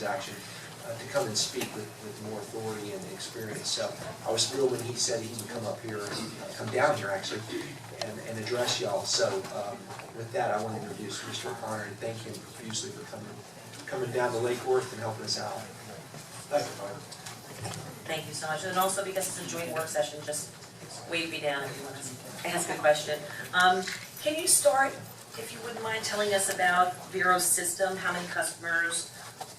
transaction, to come and speak with more authority and experience. So I was thrilled when he said he would come up here, come down here actually, and address y'all. So with that, I want to introduce Mr. O'Connor and thank him profusely for coming down to Lake Worth and helping us out. Thank you, O'Connor. Thank you so much. And also because it's a joint work session, just wave me down if you want to ask a question. Can you start, if you wouldn't mind, telling us about Vero's system, how many customers,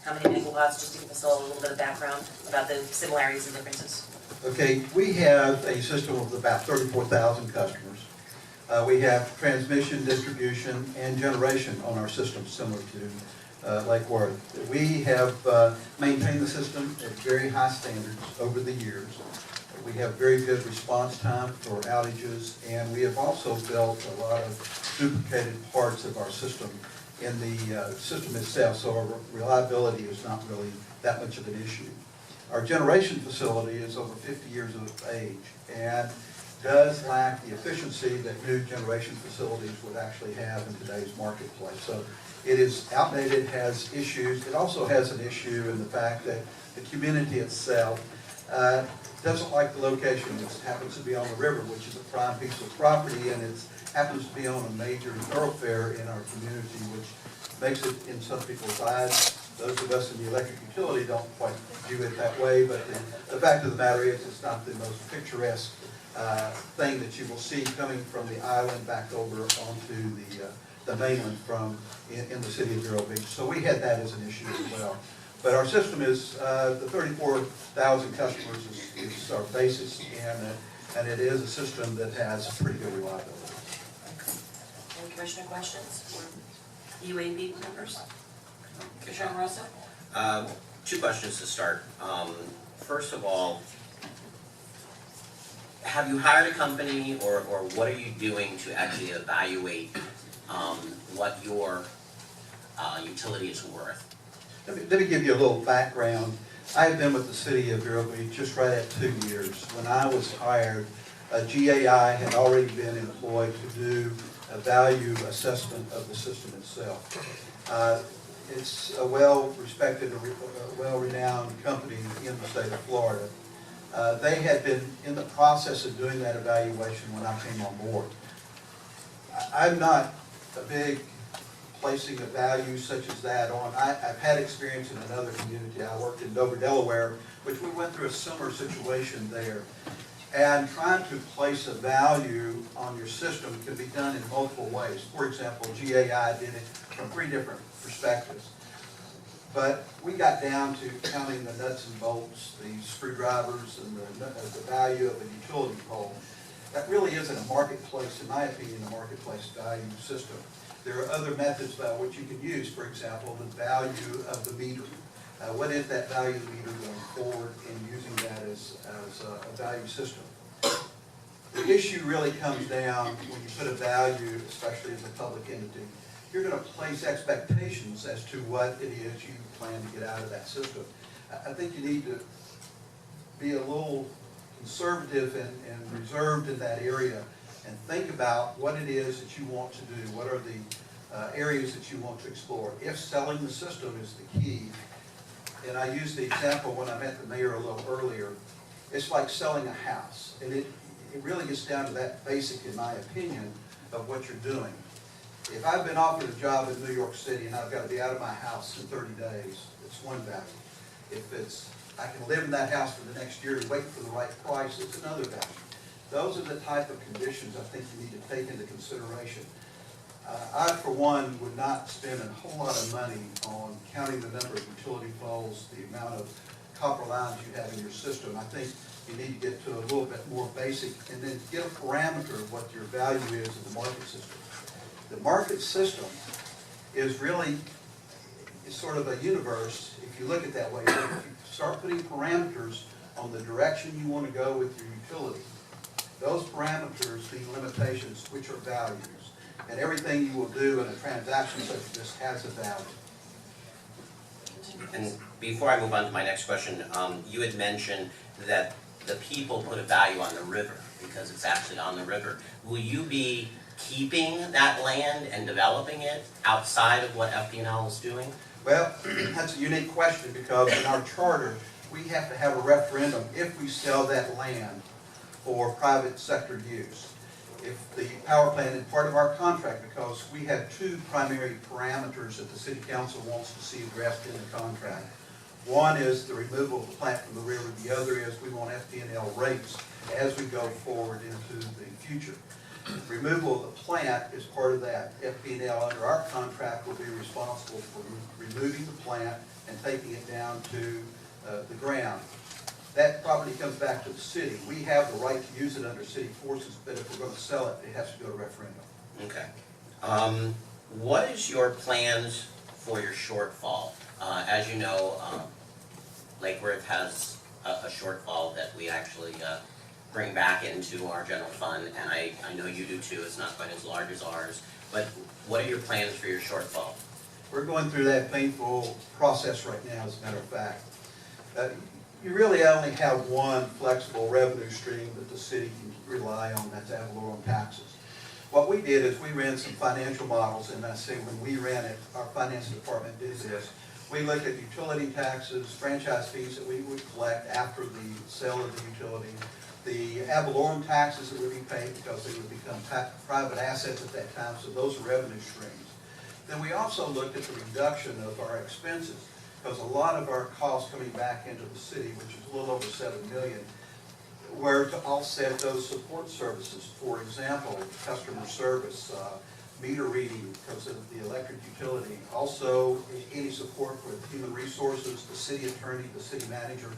how many megawatts, just to give us all a little bit of background about the similarities and differences? Okay, we have a system of about 34,000 customers. We have transmission, distribution, and generation on our system, similar to Lake Worth. We have maintained the system at very high standards over the years. We have very good response time for outages, and we have also built a lot of duplicated parts of our system in the system itself, so our reliability is not really that much of an issue. Our generation facility is over 50 years of age and does lack the efficiency that new generation facilities would actually have in today's marketplace. So it is outdated, has issues. It also has an issue in the fact that the community itself doesn't like the location. It happens to be on the river, which is a prime piece of property, and it happens to be on a major thoroughfare in our community, which makes it, in some people's eyes, those of us in the electric utility don't quite view it that way, but the fact of the matter is it's not the most picturesque thing that you will see coming from the island back over onto the mainland from in the city of Vero Beach. So we had that as an issue as well. But our system is, the 34,000 customers is our basis, and it is a system that has pretty good reliability. Any commissioner questions? EUAB members? Commissioner Rosa? Two questions to start. First of all, have you hired a company, or what are you doing to actually evaluate what your utility is worth? Let me give you a little background. I have been with the city of Vero Beach just right at 2 years. When I was hired, GAI had already been employed to do a value assessment of the system itself. It's a well-respected, well-renowned company in the state of Florida. They had been in the process of doing that evaluation when I came on board. I'm not a big placing a value such as that on. I've had experience in another community. I worked in Dover, Delaware, which we went through a similar situation there. And trying to place a value on your system can be done in multiple ways. For example, GAI did it from 3 different perspectives. But we got down to counting the nuts and bolts, the screwdrivers, and the value of a utility pole. That really isn't a marketplace, in my opinion, a marketplace value system. There are other methods by which you can use, for example, the value of the meter. What is that value of the meter going forward, and using that as a value system? The issue really comes down when you put a value, especially as a public entity. You're going to place expectations as to what it is you plan to get out of that system. I think you need to be a little conservative and reserved in that area and think about what it is that you want to do. What are the areas that you want to explore? If selling the system is the key, and I used the example when I met the mayor a little earlier, it's like selling a house. And it really gets down to that basic, in my opinion, of what you're doing. If I've been offered a job in New York City and I've got to be out of my house in 30 days, it's one value. If it's I can live in that house for the next year and wait for the right price, it's another value. Those are the type of conditions I think you need to take into consideration. I, for one, would not spend a whole lot of money on counting the number of utility poles, the amount of copper lines you have in your system. I think you need to get to a little bit more basic and then get a parameter of what your value is in the market system. The market system is really sort of a universe, if you look at it that way. If you start putting parameters on the direction you want to go with your utility, those parameters being limitations, which are values. And everything you will do in a transaction such as this has a value. And before I move on to my next question, you had mentioned that the people put a value on the river because it's actually on the river. Will you be keeping that land and developing it outside of what FP&L is doing? Well, that's a unique question because in our charter, we have to have a referendum if we sell that land for private sector use. If the power plant is part of our contract, because we have two primary parameters that the city council wants to see addressed in the contract. One is the removal of the plant from the river, the other is we want FP&L rates as we go forward into the future. Removal of the plant is part of that. FP&L under our contract will be responsible for removing the plant and taking it down to the ground. That property comes back to the city. We have the right to use it under city forces, but if we're going to sell it, it has to go to referendum. Okay. What is your plans for your shortfall? As you know, Lake Worth has a shortfall that we actually bring back into our general fund, and I know you do too. It's not quite as large as ours, but what are your plans for your shortfall? We're going through that painful process right now, as a matter of fact. You really only have one flexible revenue stream that the city can rely on, that's ad valorem taxes. What we did is we ran some financial models, and I say when we ran it, our finance department did this. We looked at utility taxes, franchise fees that we would collect after the sale of the utility, the ad valorem taxes that would be paid because they would become private assets at that time, so those are revenue streams. Then we also looked at the reduction of our expenses, because a lot of our costs coming back into the city, which is a little over $7 million, were to offset those support services. For example, customer service, meter reading because of the electric utility, also any support for human resources, the city attorney, the city manager,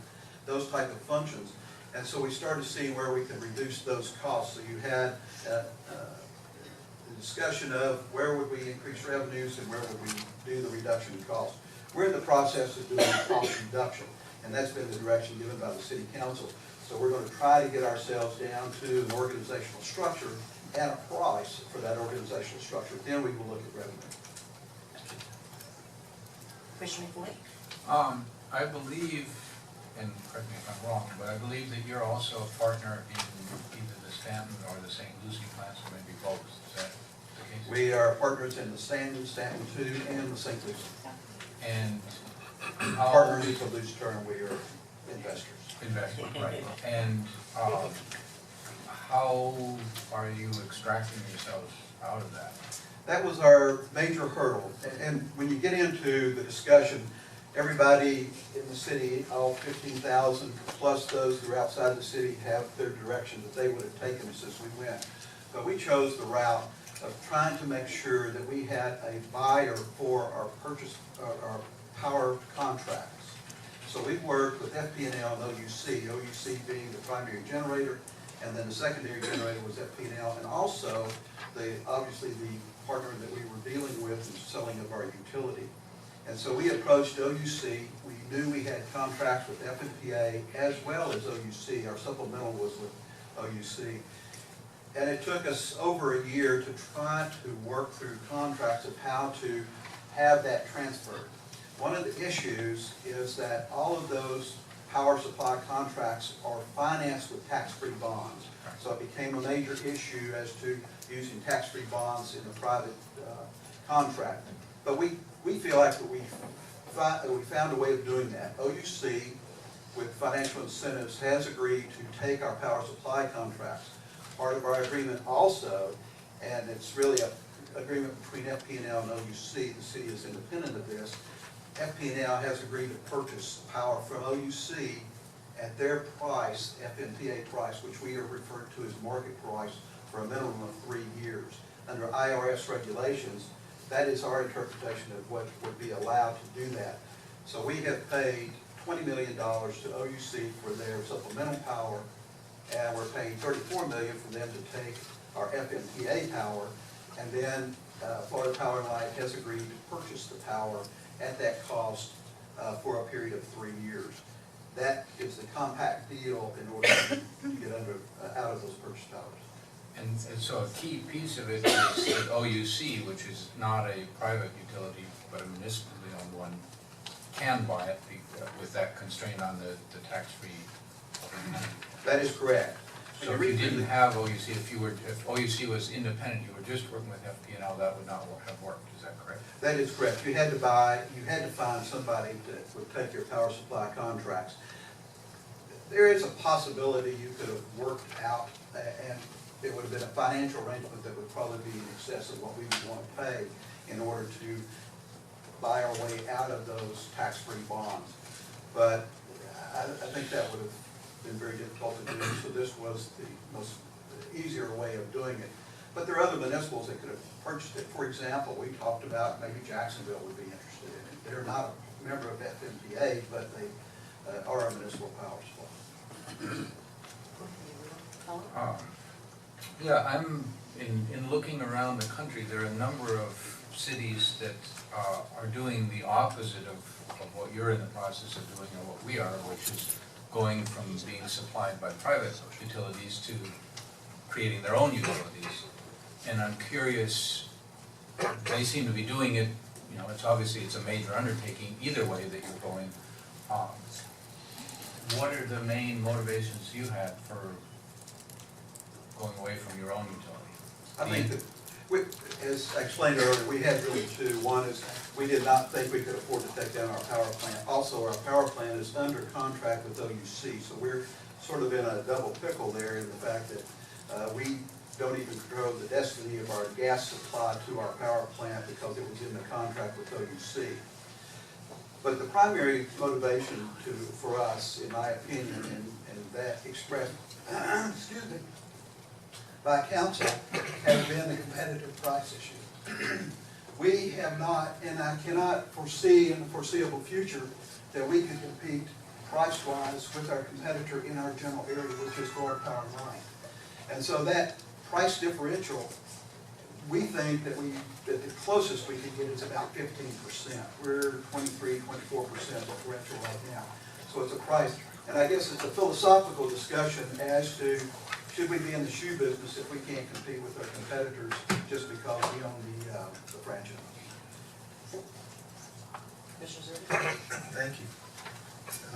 those type of functions. And so we started seeing where we could reduce those costs. So you had the discussion of where would we increase revenues and where would we do the reduction in costs. We're in the process of doing cost reduction, and that's been the direction given by the city council. So we're going to try to get ourselves down to an organizational structure and a price for that organizational structure. Then we will look at revenue. Commissioner McCoy? I believe, and correct me if I'm wrong, but I believe that you're also a partner in either the Stanton or the St. Lucie plants, or maybe both. Is that the case? We are partners in the Stanton 2, and the St. Lucie. And Partners is a loose term. We are investors. Investment, right. And how are you extracting yourselves out of that? That was our major hurdle. And when you get into the discussion, everybody in the city, all 15,000 plus those who are outside the city, have their direction that they would have taken since we went. But we chose the route of trying to make sure that we had a buyer for our purchase, our power contracts. So we worked with FP&L and OUC, OUC being the primary generator, and then the secondary generator was FP&L, and also obviously the partner that we were dealing with in selling of our utility. And so we approached OUC. We knew we had contracts with FMPA as well as OUC. Our supplemental was with OUC. And it took us over a year to try to work through contracts of how to have that transferred. One of the issues is that all of those power supply contracts are financed with tax-free bonds. So it became a major issue as to using tax-free bonds in a private contract. But we feel like we found a way of doing that. OUC, with financial incentives, has agreed to take our power supply contracts. Part of our agreement also, and it's really an agreement between FP&L and OUC, the city is independent of this, FP&L has agreed to purchase power from OUC at their price, FMPA price, which we are referred to as market price, for a minimum of 3 years. Under IRS regulations, that is our interpretation of what would be allowed to do that. So we have paid $20 million to OUC for their supplemental power, and we're paying $34 million for them to take our FMPA power, and then Florida Power and Light has agreed to purchase the power at that cost for a period of 3 years. That is the compact deal in order to get out of those purchase powers. And so a key piece of it is that OUC, which is not a private utility, but a municipally owned one, can buy it with that constraint on the tax-free. That is correct. So if you didn't have OUC, if OUC was independent, you were just working with FP&L, that would not have worked, is that correct? That is correct. You had to find somebody that would take your power supply contracts. There is a possibility you could have worked out, and it would have been a financial arrangement that would probably be in excess of what we would want to pay in order to buy our way out of those tax-free bonds. But I think that would have been very difficult to do, so this was the most easier way of doing it. But there are other municipals that could have purchased it. For example, we talked about maybe Jacksonville would be interested in it. They're not a member of FMPA, but they are a municipal power supply. Yeah, I'm, in looking around the country, there are a number of cities that are doing the opposite of what you're in the process of doing or what we are, which is going from being supplied by private utilities to creating their own utilities. And I'm curious, they seem to be doing it, you know, it's obviously it's a major undertaking either way that you're going. What are the main motivations you had for going away from your own utility? I think that, as I explained earlier, we had really two. One is we did not think we could afford to take down our power plant. Also, our power plant is under contract with OUC, so we're sort of in a double pickle there in the fact that we don't even control the destiny of our gas supply to our power plant because it was in the contract with OUC. But the primary motivation for us, in my opinion, and that expressed, excuse me, by council, has been the competitive price issue. We have not, and I cannot foresee in the foreseeable future that we can compete price-wise with our competitor in our general area, which is Florida Power & Light. And so that price differential, we think that the closest we can get is about 15%. We're 23, 24% differential right now. So it's a price. And I guess it's a philosophical discussion as to should we be in the shoe business if we can't compete with our competitors just because we own the franchise. Thank you.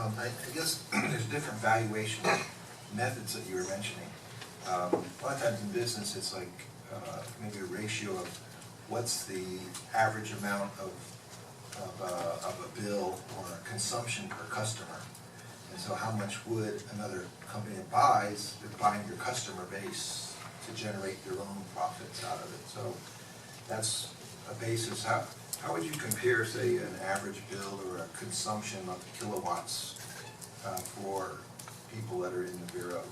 I guess there's different valuation methods that you were mentioning. A lot of times in business, it's like maybe a ratio of what's the average amount of a bill or a consumption per customer. And so how much would another company that buys, they're buying your customer base to generate their own profits out of it. So that's a basis. How would you compare, say, an average bill or a consumption of kilowatts for people that are in the Vero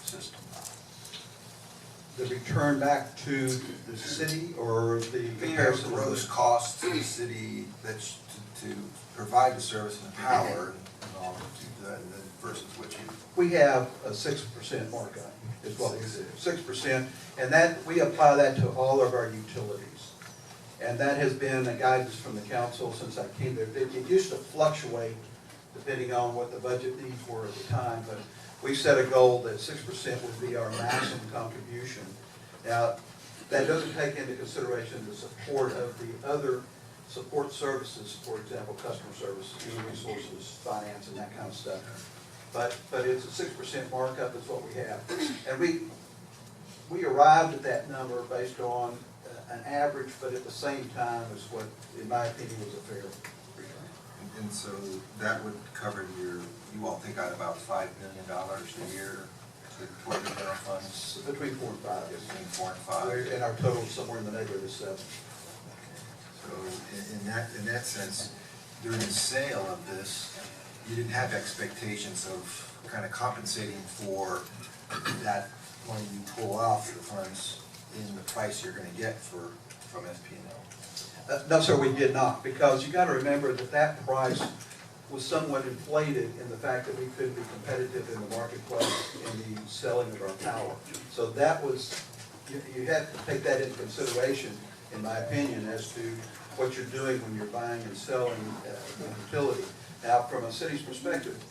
system? The return back to the city or the comparison? Gross cost to the city that's to provide the service and the power and all versus what you... We have a 6% markup, is what we do. 6%, and that we apply that to all of our utilities. And that has been a guidance from the council since I came there. It used to fluctuate depending on what the budget needs were at the time, but we set a goal that 6% would be our maximum contribution. Now, that doesn't take into consideration the support of the other support services, for example, customer services, human resources, finance, and that kind of stuff. But it's a 6% markup is what we have. And we arrived at that number based on an average, but at the same time is what, in my opinion, was a fair return. And so that would cover you all think out about $5 million a year toward the Vero funds? Between 4 and 5. Between 4 and 5. And our total is somewhere in the neighborhood of 7. So in that sense, during the sale of this, you didn't have expectations of kind of compensating for that when you pull off the funds in the price you're going to get from FP&L. No, sir, we did not, because you got to remember that price was somewhat inflated in the fact that we couldn't be competitive in the marketplace in the selling of our power. So that was, you have to take that into consideration, in my opinion, as to what you're doing when you're buying and selling the utility. Now, from a city's perspective,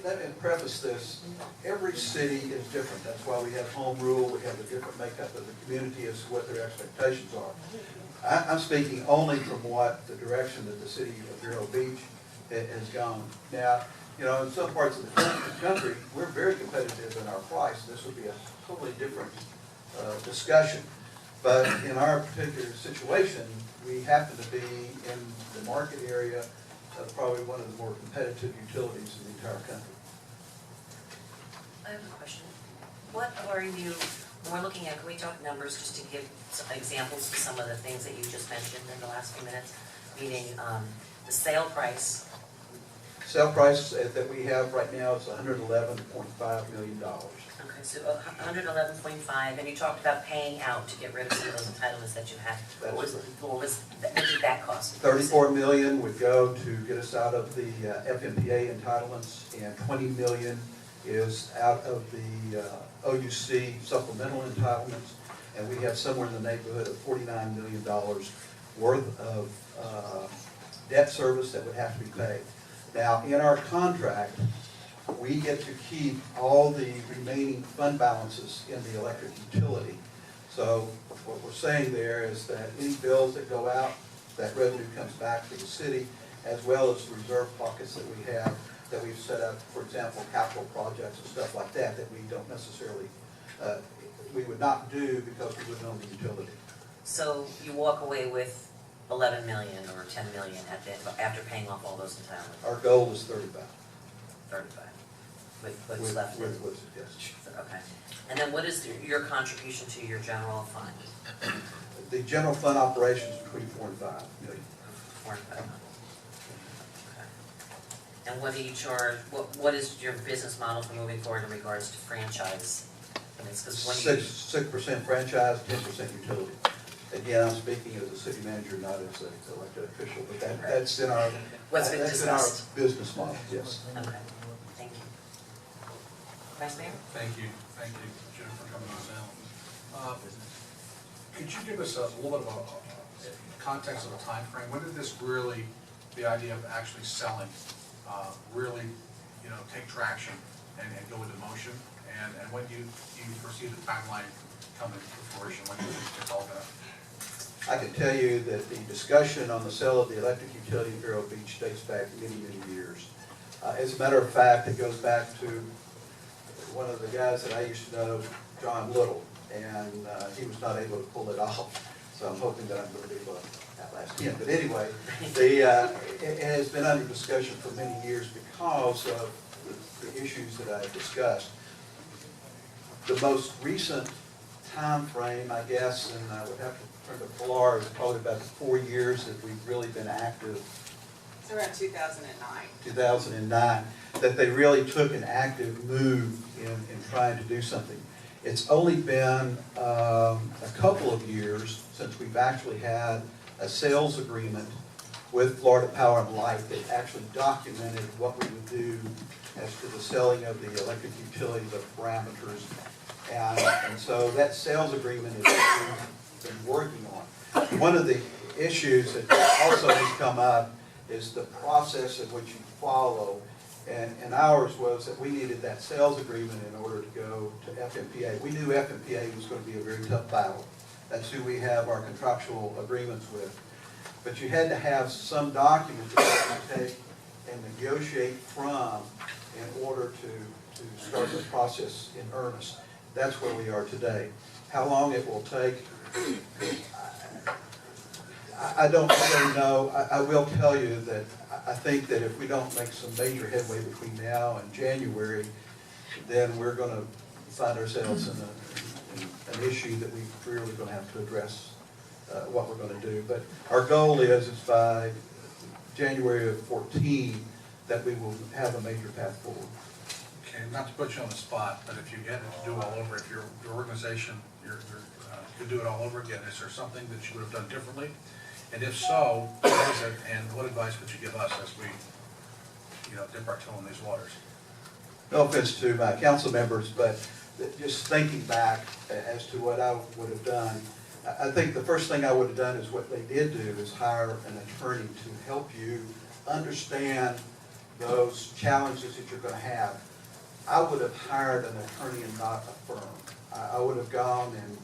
let me preface this. Every city is different. That's why we have home rule. We have a different makeup of the community as to what their expectations are. I'm speaking only from what the direction that the city of Vero Beach has gone. Now, you know, in some parts of the country, we're very competitive in our price. This would be a totally different discussion. But in our particular situation, we happen to be in the market area of probably one of the more competitive utilities in the entire country. I have a question. What are you, when we're looking at, can we talk numbers just to give some examples of some of the things that you just mentioned in the last few minutes? Meaning, the sale price. Sale price that we have right now is $111.5 million. Okay, so 111.5, and you talked about paying out to get rid of some of those entitlements that you have. What did that cost? $34 million would go to get us out of the FMPA entitlements, and $20 million is out of the OUC supplemental entitlements, and we have somewhere in the neighborhood of $49 million worth of debt service that would have to be paid. Now, in our contract, we get to keep all the remaining fund balances in the electric utility. So what we're saying there is that any bills that go out, that revenue comes back to the city, as well as the reserve pockets that we have, that we've set up, for example, capital projects and stuff like that, that we don't necessarily, we would not do because we wouldn't own the utility. So you walk away with 11 million or 10 million at the, after paying off all those entitlements? Our goal is 35. 35, with what's left? With, yes. Okay. And then what is your contribution to your general fund? The general fund operations between 4 and 5 million. 4 and 5 million. Okay. And what do you charge, what is your business model for moving forward in regards to franchise? I mean, it's 'cause when you- 6% franchise, 10% utility. Again, I'm speaking as a city manager, not as an elected official, but that's in our, What's been that's in our discussed. business model, yes. Okay, thank you. Vice Mayor? Thank you, Jim, for coming on down. Could you give us a little bit of a context of a time frame? When did this really, the idea of actually selling, really, you know, take traction and go into motion? And when do you foresee the timeline coming to fruition? When do you think it's all gonna? I can tell you that the discussion on the sale of the electric utility in Vero Beach dates back many, many years. As a matter of fact, it goes back to one of the guys that I used to know, John Little, and he was not able to pull it off. So I'm hoping that I'm going to be able to outlast him. But anyway, it has been under discussion for many years because of the issues that I discussed. The most recent time frame, I guess, and I would have to turn to Pilar, is probably about 4 years that we've really been active. It's around 2009. 2009, that they really took an active move in trying to do something. It's only been a couple of years since we've actually had a sales agreement with Florida Power and Light that actually documented what we would do as to the selling of the electric utility, the parameters. And so that sales agreement is what we've been working on. One of the issues that also has come up is the process in which you follow. And ours was that we needed that sales agreement in order to go to FMPA. We knew FMPA was going to be a very tough battle. That's who we have our contractual agreements with. But you had to have some document that you could take and negotiate from in order to start the process in earnest. That's where we are today. How long it will take, I don't really know. I will tell you that I think that if we don't make some major headway between now and January, then we're going to find ourselves in an issue that we're really going to have to address what we're going to do. But our goal is by January of 14 that we will have a major path forward. Okay, not to put you on the spot, but if you get it to do all over, if your organization, could do it all over again, is there something that you would have done differently? And if so, what is it, and what advice would you give us as we, dip our toe in these waters? No offense to my council members, but just thinking back as to what I would have done, I think the first thing I would have done is what they did do is hire an attorney to help you understand those challenges that you're going to have. I would have hired an attorney and not a firm. I would have gone and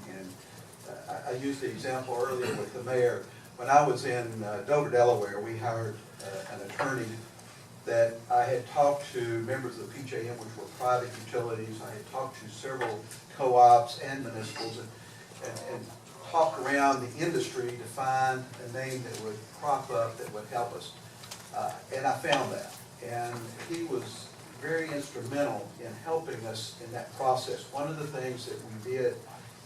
I used the example earlier with the mayor. When I was in Dover, Delaware, we hired an attorney that I had talked to members of the PJM, which were private utilities. I had talked to several co-ops and municipals and talked around the industry to find a name that would crop up that would help us. And I found that. And he was very instrumental in helping us in that process. One of the things that we did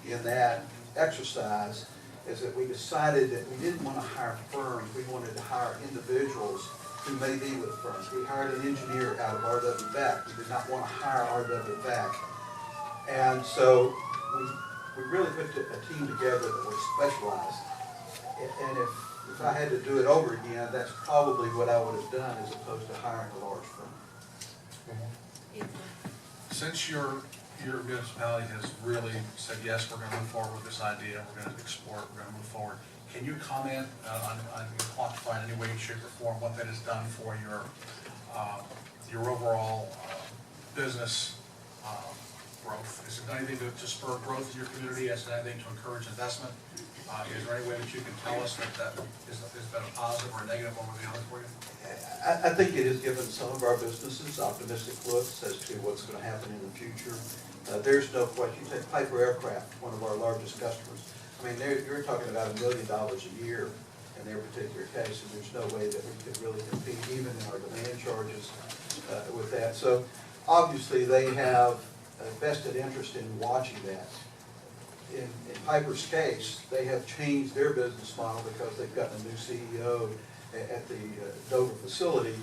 in that exercise is that we decided that we didn't want to hire firms. We wanted to hire individuals who may be with firms. We hired an engineer out of R.W. Beck. We did not want to hire R.W. Beck. And so we really put a team together that was specialized. And if I had to do it over again, that's probably what I would have done as opposed to hiring a large firm. Since your municipality has really said, yes, we're gonna move forward with this idea, we're gonna explore it, we're gonna move forward, can you comment on quantify in any way, shape, or form what that has done for your overall business growth? Is there anything to spur growth in your community? Is there anything to encourage investment? Is there any way that you can tell us that has been a positive or a negative one or the other for you? I think it has given some of our businesses optimistic looks as to what's going to happen in the future. There's no question. You take Piper Aircraft, one of our largest customers. I mean, you're talking about $1 million a year in their particular case, and there's no way that we could really compete even in our demand charges with that. So obviously they have a vested interest in watching that. In Piper's case, they have changed their business model because they've gotten a new CEO at the Dover facility,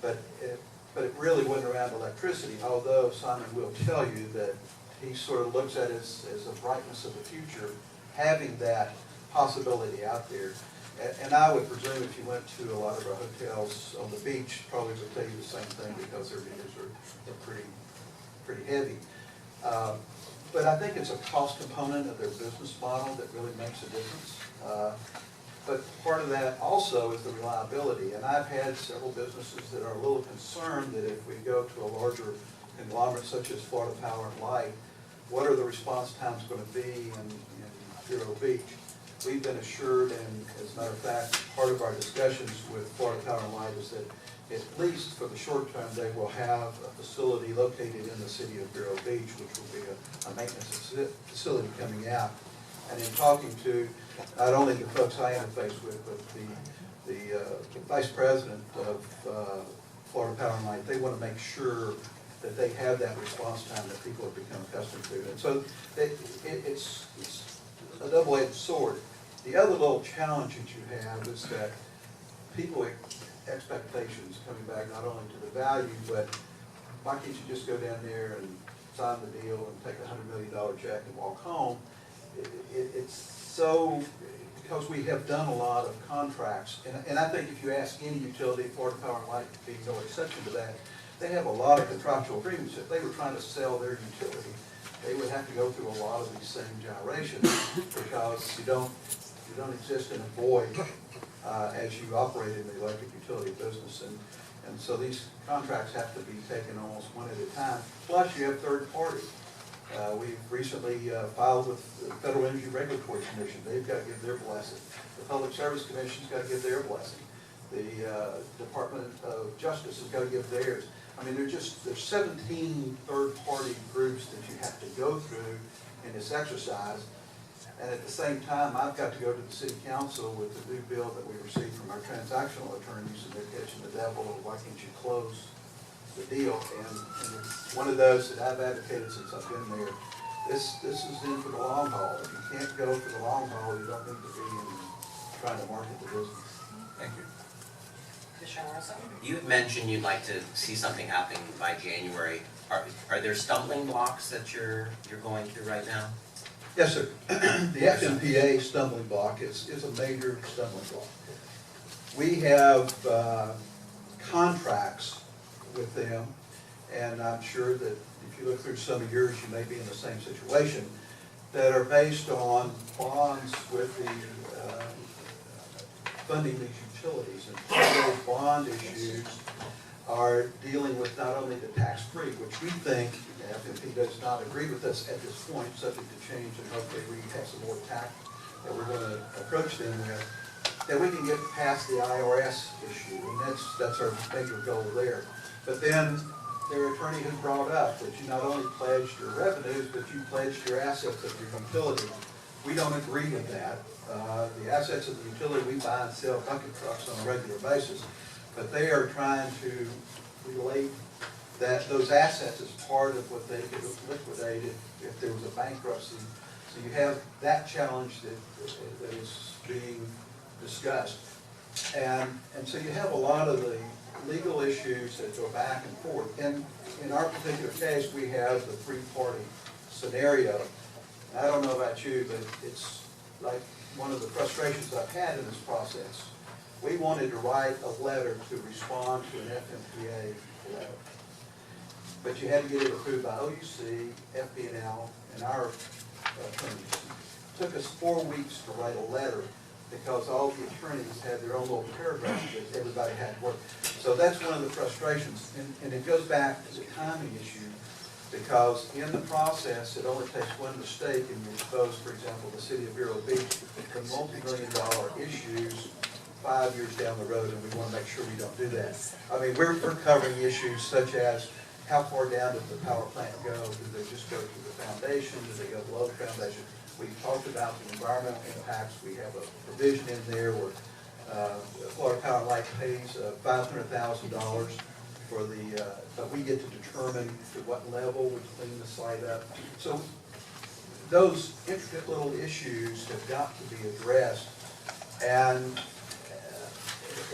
but it really went around electricity, although Simon will tell you that he sort of looks at it as a brightness of the future, having that possibility out there. And I would presume if you went to a lot of our hotels on the beach, probably would tell you the same thing because their meters are pretty heavy. But I think it's a cost component of their business model that really makes a difference. But part of that also is the reliability. And I've had several businesses that are a little concerned that if we go to a larger conglomerate such as Florida Power and Light, what are the response times going to be in Vero Beach? We've been assured, and as a matter of fact, part of our discussions with Florida Power and Light is that at least for the short term, they will have a facility located in the city of Vero Beach, which will be a maintenance facility coming out. And in talking to not only the folks I interface with, but the vice president of Florida Power and Light, they want to make sure that they have that response time that people have become accustomed to. And so it's a double-edged sword. The other little challenge that you have is that people expectations coming back not only to the value, but why can't you just go down there and sign the deal and take a $100 million check and walk home? It's so, because we have done a lot of contracts, and I think if you ask any utility, Florida Power and Light would be no exception to that, they have a lot of contractual agreements. If they were trying to sell their utility, they would have to go through a lot of these same gyrations because you don't exist in a void as you operate in the electric utility business. And so these contracts have to be taken almost one at a time. Plus you have third parties. We've recently filed with the Federal Energy Regulatory Commission. They've got to give their blessing. The Public Service Commission's got to give their blessing. The Department of Justice has got to give theirs. I mean, there's 17 third-party groups that you have to go through in this exercise. And at the same time, I've got to go to the city council with the new bill that we received from our transactional attorneys, and they're catching the devil, why can't you close the deal? And it's one of those that I've advocated since I've been there. This is in for the long haul. If you can't go for the long haul, you don't need to be in trying to market the business. Thank you. Commissioner Morrison? You had mentioned you'd like to see something happening by January. Are there stumbling blocks that you're going through right now? Yes, sir. The FMPA stumbling block is a major stumbling block. We have contracts with them, and I'm sure that if you look through some of yours, you may be in the same situation, that are based on bonds with the funding these utilities. And part of those bond issues are dealing with not only the tax-free, which we think, FMP does not agree with us at this point, subject to change, and hopefully we have some more tact that we're going to approach them with. that we can get past the IRS issue, and that's our major goal there. But then their attorney has brought up that you not only pledged your revenues, but you pledged your assets of your utility. We don't agree with that. The assets of the utility, we buy and sell bucket trucks on a regular basis, but they are trying to relate those assets as part of what they could liquidate if there was a bankruptcy. So you have that challenge that is being discussed. And so you have a lot of the legal issues that go back and forth. And in our particular case, we have the three-party scenario. I don't know about you, but it's like one of the frustrations I've had in this process. We wanted to write a letter to respond to an FMPA letter. But you had to get it approved by OUC, FP&L, and our attorneys. It took us 4 weeks to write a letter because all the attorneys had their own little paragraph that everybody had to work. So that's one of the frustrations. And it goes back to the timing issue, because in the process, it only takes one mistake and you expose, for example, the city of Vero Beach to multi-million-dollar issues 5 years down the road, and we want to make sure we don't do that. I mean, we're covering issues such as how far down does the power plant go? Do they just go to the foundation? Do they go below the foundation? We've talked about the environmental impacts. We have a provision in there where Florida Power and Light pays $500,000 for the, but we get to determine to what level we clean the site up. So those intricate little issues have got to be addressed. And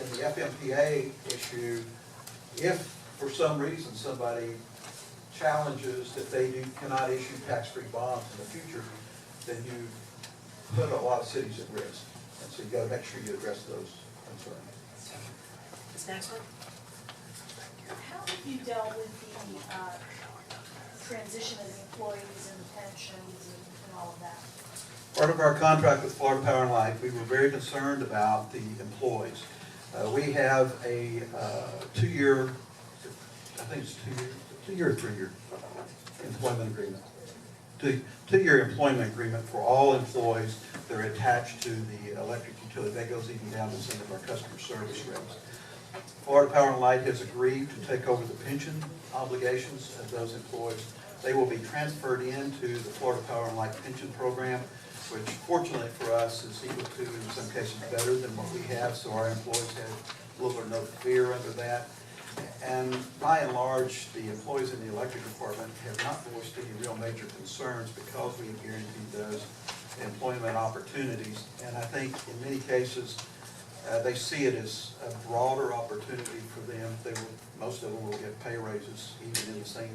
in the FMPA issue, if for some reason somebody challenges that they cannot issue tax-free bonds in the future, then you put a lot of cities at risk. And so you got to make sure you address those concerns. Ms. Maxwell? How have you dealt with the transition of the employees and the pensions and all of that? Part of our contract with Florida Power and Light, we were very concerned about the employees. We have a 2-year, I think it's 2-year or 3-year employment agreement. Two-year employment agreement for all employees that are attached to the electric utility. That goes even down to some of our customer service reps. Florida Power and Light has agreed to take over the pension obligations of those employees. They will be transferred into the Florida Power and Light pension program, which fortunately for us is equal to, in some cases, better than what we have, so our employees have little or no fear under that. And by and large, the employees in the electric department have not voiced any real major concerns because we have guaranteed those employment opportunities. And I think in many cases, they see it as a broader opportunity for them. Most of them will get pay raises even in the same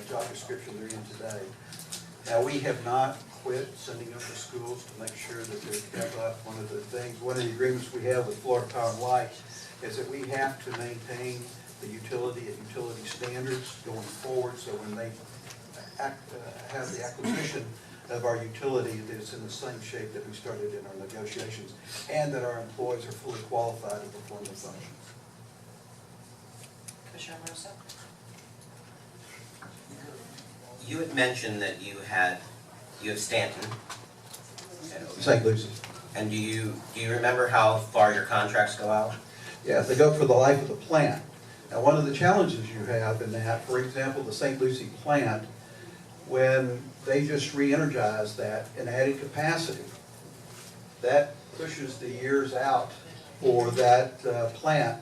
job description they're in today. Now, we have not quit sending them to schools to make sure that they're kept up. One of the agreements we have with Florida Power and Light is that we have to maintain the utility at utility standards going forward, so when they have the acquisition of our utility, that it's in the same shape that we started in our negotiations, and that our employees are fully qualified to perform the functions. Commissioner Rosa? You had mentioned that you have Stanton. St. Lucie. And do you remember how far your contracts go out? Yeah, they go for the life of the plant. Now, one of the challenges you have in that, for example, the St. Lucie plant, when they just re-energized that and added capacity, that pushes the years out for that plant,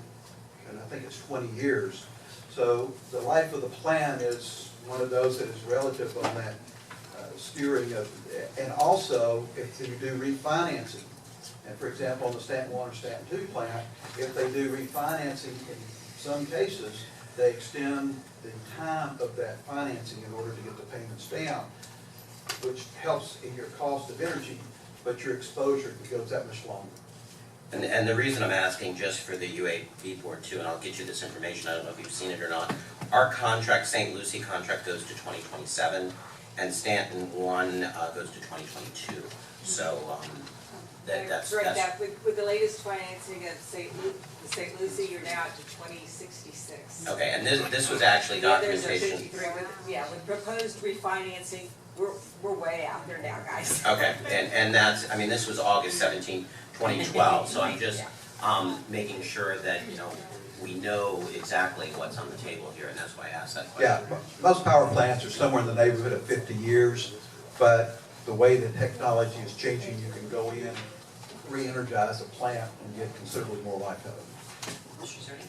and I think it's 20 years. So the life of the plant is one of those that is relative on that steering of, and also if you do refinancing, and for example, on the Stanton 1 or Stanton 2 plant, if they do refinancing, in some cases, they extend the time of that financing in order to get the payments down, which helps in your cost of energy, but your exposure goes that much longer. And the reason I'm asking, just for the EUAB board too, and I'll get you this information, I don't know if you've seen it or not, our contract, St. Lucie contract goes to 2027, and Stanton 1 goes to 2022. So that's Right, that with the latest financing of St. Lucie, you're now to 2066. okay. And this was actually The others are documentation. 53. With proposed refinancing, we're way out there now, guys. Okay, and that's, I mean, this was August 17, 2012, so I'm just making sure that, we know exactly what's on the table here, and that's why I asked that Yeah, question. most power plants are somewhere in the neighborhood of 50 years, but the way that technology is changing, you can go in, re-energize a plant and get considerably more life out of it. Mr. Zerni?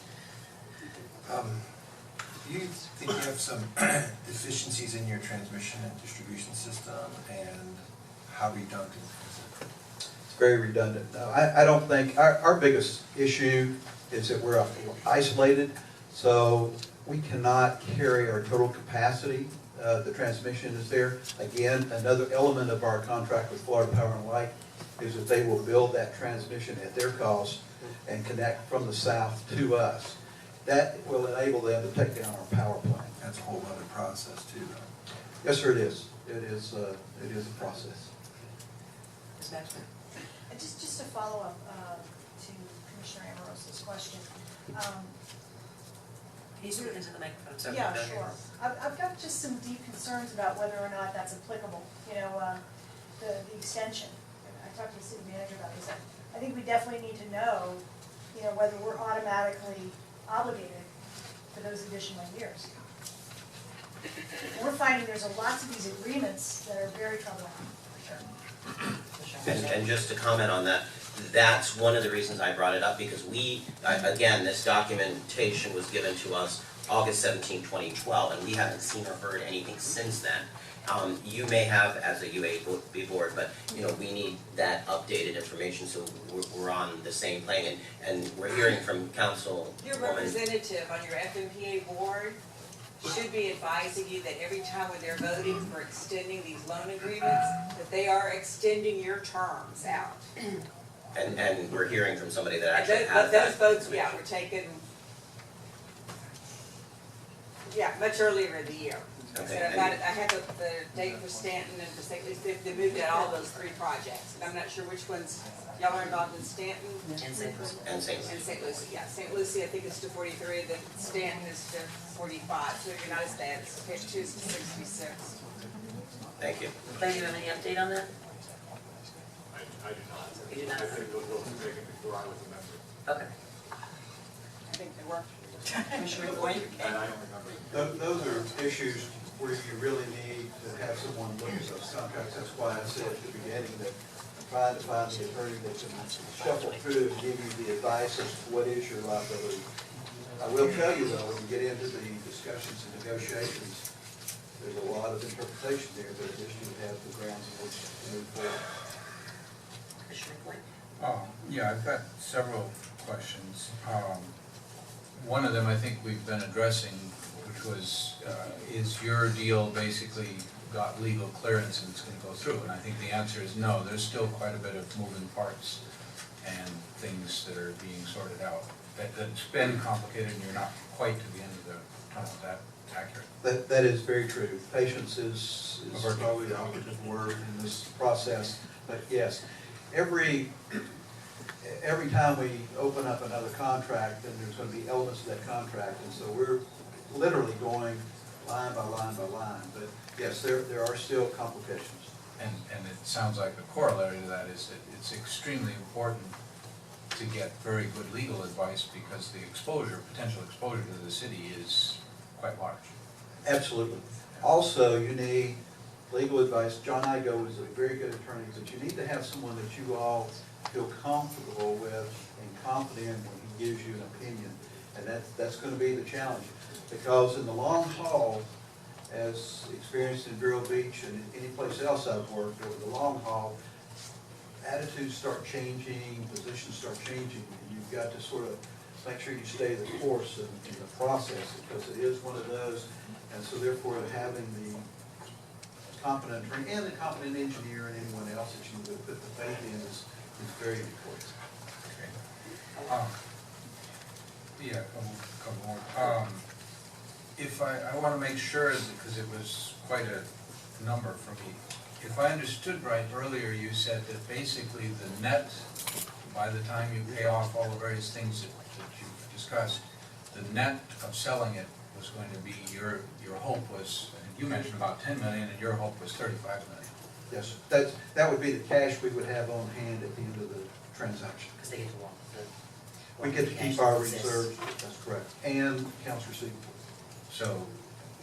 Do you think you have some deficiencies in your transmission and distribution system, and how redundant is it? It's very redundant. No, I don't think, our biggest issue is that we're isolated, so we cannot carry our total capacity. The transmission is there. Again, another element of our contract with Florida Power and Light is that they will build that transmission at their cost and connect from the south to us. That will enable them to take down our power plant. That's a whole other process too, though. Yes, sir, it is. It is a process. Ms. Maxwell? Just to follow up to Commissioner Amarosa's question. Can you speak into the microphone? So Yeah, we can hear sure. I've got just some deep concerns about whether or not that's applicable, the extension. I talked to the city manager about this. I think we definitely need to know, whether we're automatically obligated for those additional years. And we're finding there's lots of these agreements that are very troubling. And just to comment on that, that's one of the reasons I brought it up, because again, this documentation was given to us August 17, 2012, and we haven't seen or heard anything since then. You may have as a UAB board, but we need that updated information so we're on the same plane. And we're hearing from Councilwoman. Your representative on your FMPA board should be advising you that every time when they're voting for extending these loan agreements, that they are extending your terms out. And we're hearing from somebody that And actually those, has that. those votes, yeah, were taken, much earlier in the year. Okay, So I had the date for Stanton and for St. Lucie, they moved out all those three projects. And I'm not sure which ones, y'all are involved in Stanton? And St. Louis. And St. And St. Lucie, yeah. St. Lucie, I think is to 43, then Stanton is to 45. So if you're not as bad, it's page 2 is to 66. Thank you. Clay, do you have any update on that? I do not. You do not? I think those will be taken before I was a member, Okay. I think they were. Commissioner Boyd? and I don't remember. Those are issues where you really need to have someone look at those contracts. That's why I said at the beginning that I'm trying to find the attorney that can shuffle through and give you the advice as to what is your liability. I will tell you though, when you get into the discussions and negotiations, there's a lot of interpretation there, but at least you have the grounds in which to move forward. Commissioner Boyd? Yeah, I've got several questions. One of them I think we've been addressing, which was, is your deal basically got legal clearance and it's going to go through? And I think the answer is no. There's still quite a bit of moving parts and things that are being sorted out. That's been complicated and you're not quite to the end of the tunnel. Is that accurate? That is very true. Patience is probably the operative word in this process. But yes, every time we open up another contract, then there's going to be elements of that contract. And so we're literally going line by line by line. But yes, there are still complications. And it sounds like a corollary to that is that it's extremely important to get very good legal advice because the potential exposure to the city is quite large. Absolutely. Also, you need legal advice. John Igo is a very good attorney, but you need to have someone that you all feel comfortable with and confident when he gives you an opinion. And that's going to be the challenge. Because in the long haul, as experienced in Vero Beach and any place else I've worked, over the long haul, attitudes start changing, positions start changing, and you've got to sort of make sure you stay the course in the process, because it is one of those. And so therefore, having the competent attorney and the competent engineer and anyone else that you would put the faith in is very important. Yeah, a couple more. If I want to make sure, because it was quite a number for me, if I understood right earlier, you said that basically the net, by the time you pay off all the various things that you've discussed, the net of selling it was going to be, your hope was, I think you mentioned about 10 million and your hope was 35 million. Yes, that would be the cash we would have on hand at the end of the transaction. Because they get to walk the. We get to keep our reserves, that's correct, and accounts receivable. So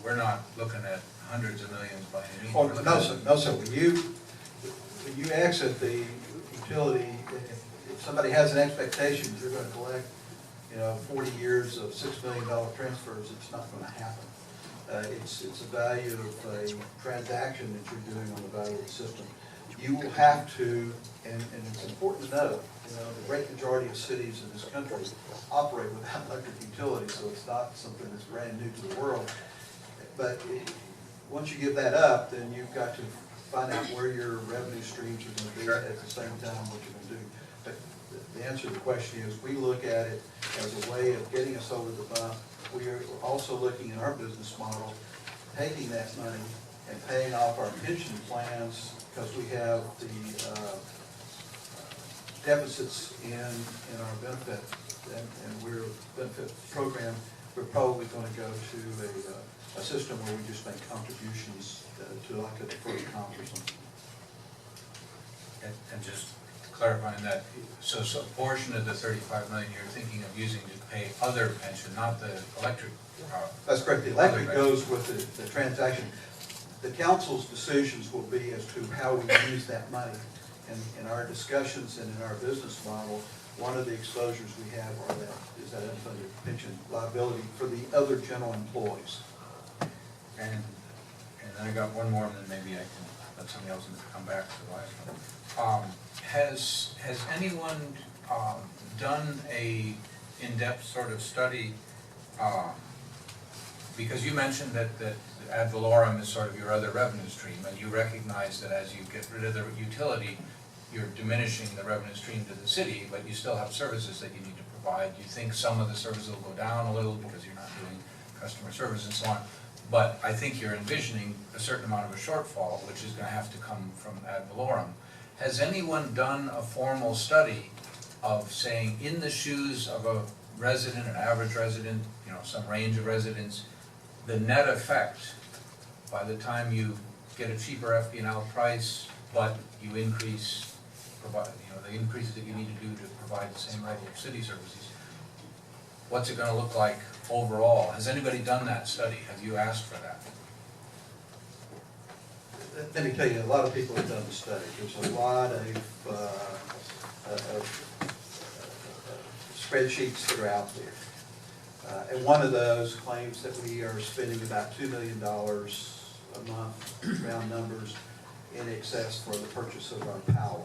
we're not looking at hundreds of millions by any means. Oh, We're looking no, at- sir, no, sir. When you exit the utility, if somebody has an expectation that you're gonna collect, 40 years of $6 million transfers, it's not gonna happen. It's a value of a transaction that you're doing on the value of the system. You will have to, and it's important to know, the great majority of cities in this country operate without electric utilities, so it's not something that's brand new to the world. But once you give that up, then you've got to find out where your revenue streams are going to be at the same time what you're going to do. But the answer to the question is, we look at it as a way of getting us over the bump. We are also looking at our business model, taking that money and paying off our pension plans, because we have the deficits in our benefit, and we're a benefit program. We're probably going to go to a system where we just make contributions to like a deferred comp or something. And just clarifying that, so a portion of the 35 million you're thinking of using to pay other pension, not the electric. That's correct. The electric goes with the transaction. The council's decisions will be as to how we use that money. And in our discussions and in our business model, one of the exposures we have is that unfunded pension liability for the other general employees. And then I got one more, and then maybe I can let somebody else come back to the last one. Has anyone done a in-depth sort of study, because you mentioned that ad valorem is sort of your other revenue stream, and you recognize that as you get rid of the utility, you're diminishing the revenue stream to the city, but you still have services that you need to provide. You think some of the services will go down a little because you're not doing customer service and so on. But I think you're envisioning a certain amount of a shortfall, which is going to have to come from ad valorem. Has anyone done a formal study of saying, in the shoes of a resident, an average resident, some range of residents, the net effect by the time you get a cheaper FP&L price, but you increase, the increases that you need to do to provide the same level of city services, what's it going to look like overall? Has anybody done that study? Have you asked for that? Let me tell you, a lot of people have done the study. There's a lot of spreadsheets that are out there. And one of those claims that we are spending about $2 million a month, round numbers, in excess for the purchase of our power.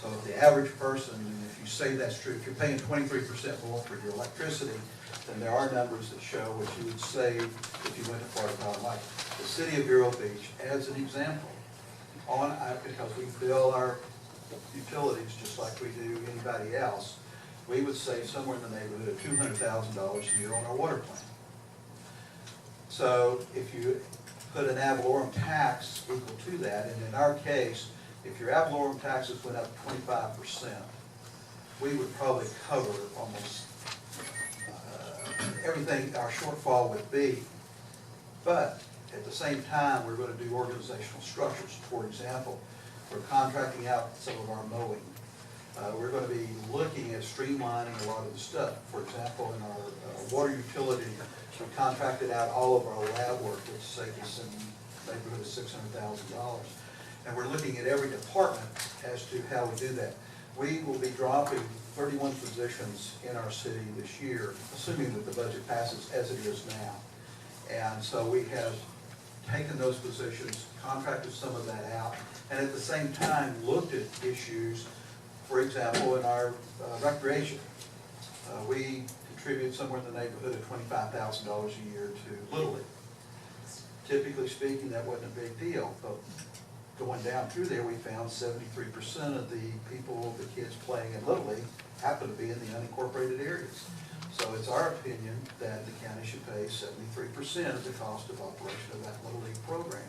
So if the average person, and if you say that's true, if you're paying 23% more for your electricity, then there are numbers that show what you would save if you went to Florida Power Light. The city of Vero Beach, as an example, because we bill our utilities just like we do anybody else, we would save somewhere in the neighborhood of $200,000 a year on our water plant. So if you put an ad valorem tax equal to that, and in our case, if your ad valorem taxes went up 25%, we would probably cover almost everything our shortfall would be. But at the same time, we're going to do organizational structures. For example, we're contracting out some of our mowing. We're going to be looking at streamlining a lot of the stuff. For example, in our water utility, we contracted out all of our lab work, which saved us in the neighborhood of $600,000. And we're looking at every department as to how we do that. We will be dropping 31 positions in our city this year, assuming that the budget passes as it is now. And so we have taken those positions, contracted some of that out, and at the same time looked at issues. For example, in our recreation, we contribute somewhere in the neighborhood of $25,000 a year to Little League. Typically speaking, that wasn't a big deal, but going down through there, we found 73% of the people, the kids playing in Little League, happen to be in the unincorporated areas. So it's our opinion that the county should pay 73% of the cost of operation of that Little League program.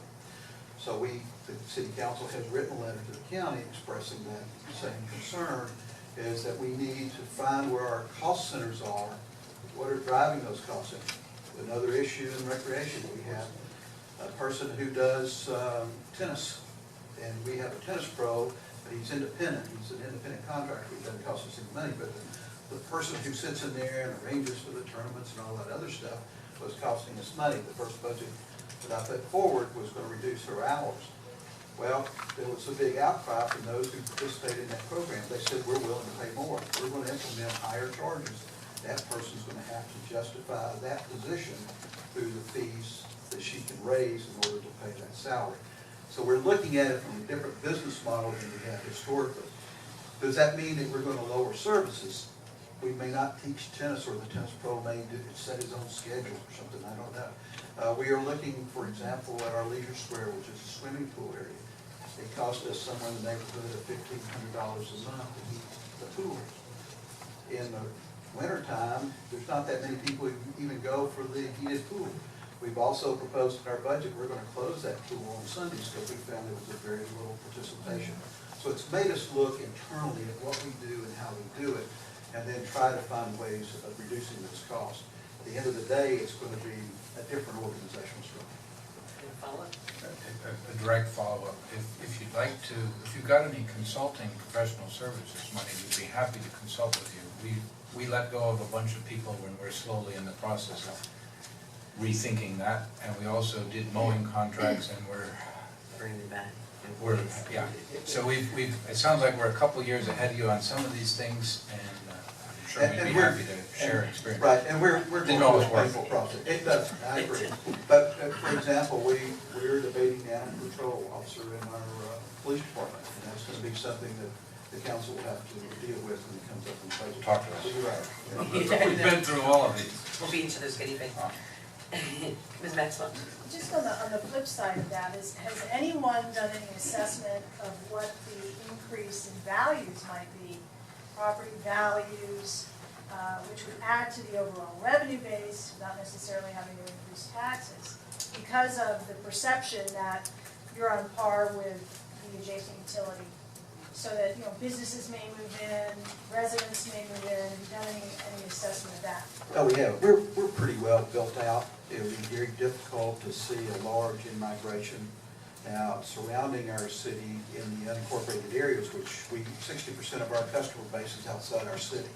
So the city council has written a letter to the county expressing that same concern, is that we need to find where our cost centers are, what are driving those cost centers. Another issue in recreation, we have a person who does tennis, and we have a tennis pro, but he's independent, he's an independent contractor, it doesn't cost us any money, but the person who sits in there and arranges for the tournaments and all that other stuff was costing us money. The first budget that I put forward was gonna reduce her hours. Well, there was a big outcry from those who participated in that program. They said, we're willing to pay more, we're gonna implement higher charges. That person's gonna have to justify that position through the fees that she can raise in order to pay that salary. So we're looking at it from a different business model than we have historically. Does that mean that we're gonna lower services? We may not teach tennis, or the tennis pro may set his own schedule or something, I don't know. We are looking, for example, at our leisure square, which is a swimming pool area. It costs us somewhere in the neighborhood of $1,500 a month to heat the pool. In the wintertime, there's not that many people who even go for the heated pool. We've also proposed in our budget, we're gonna close that pool on Sundays because we found there was a very little participation. So it's made us look internally at what we do and how we do it, and then try to find ways of reducing those costs. At the end of the day, it's gonna be a different organizational structure. Follow-up? A direct follow-up. If you'd like to, if you've got any consulting professional services money, we'd be happy to consult with you. We let go of a bunch of people when we're slowly in the process of rethinking that, and we also did mowing contracts, and Bring it back. yeah. So we've, it sounds like we're a couple years ahead of you on some of these things, and I'm sure we'd be happy to share experience. Right, and we're going Didn't through always a work. painful process. It doesn't, I agree. But, for example, we're debating now a patrol officer in our police department, and that's gonna be something that the council will have to deal with when it comes up in the budget. Talk to us. So you're right. We've been through all of these. We'll be each other's guinea pig. Ms. Maxwell? Just on the flip side of that, has anyone done any assessment of what the increase in values might be? Property values, which would add to the overall revenue base, without necessarily having to increase taxes, because of the perception that you're on par with the adjacent utility. So that, businesses may move in, residents may move in. Have you done any assessment of that? Oh, we have. We're pretty well built out. It would be very difficult to see a large in-migration. Now, surrounding our city in the unincorporated areas, which 60% of our customer base is outside our city.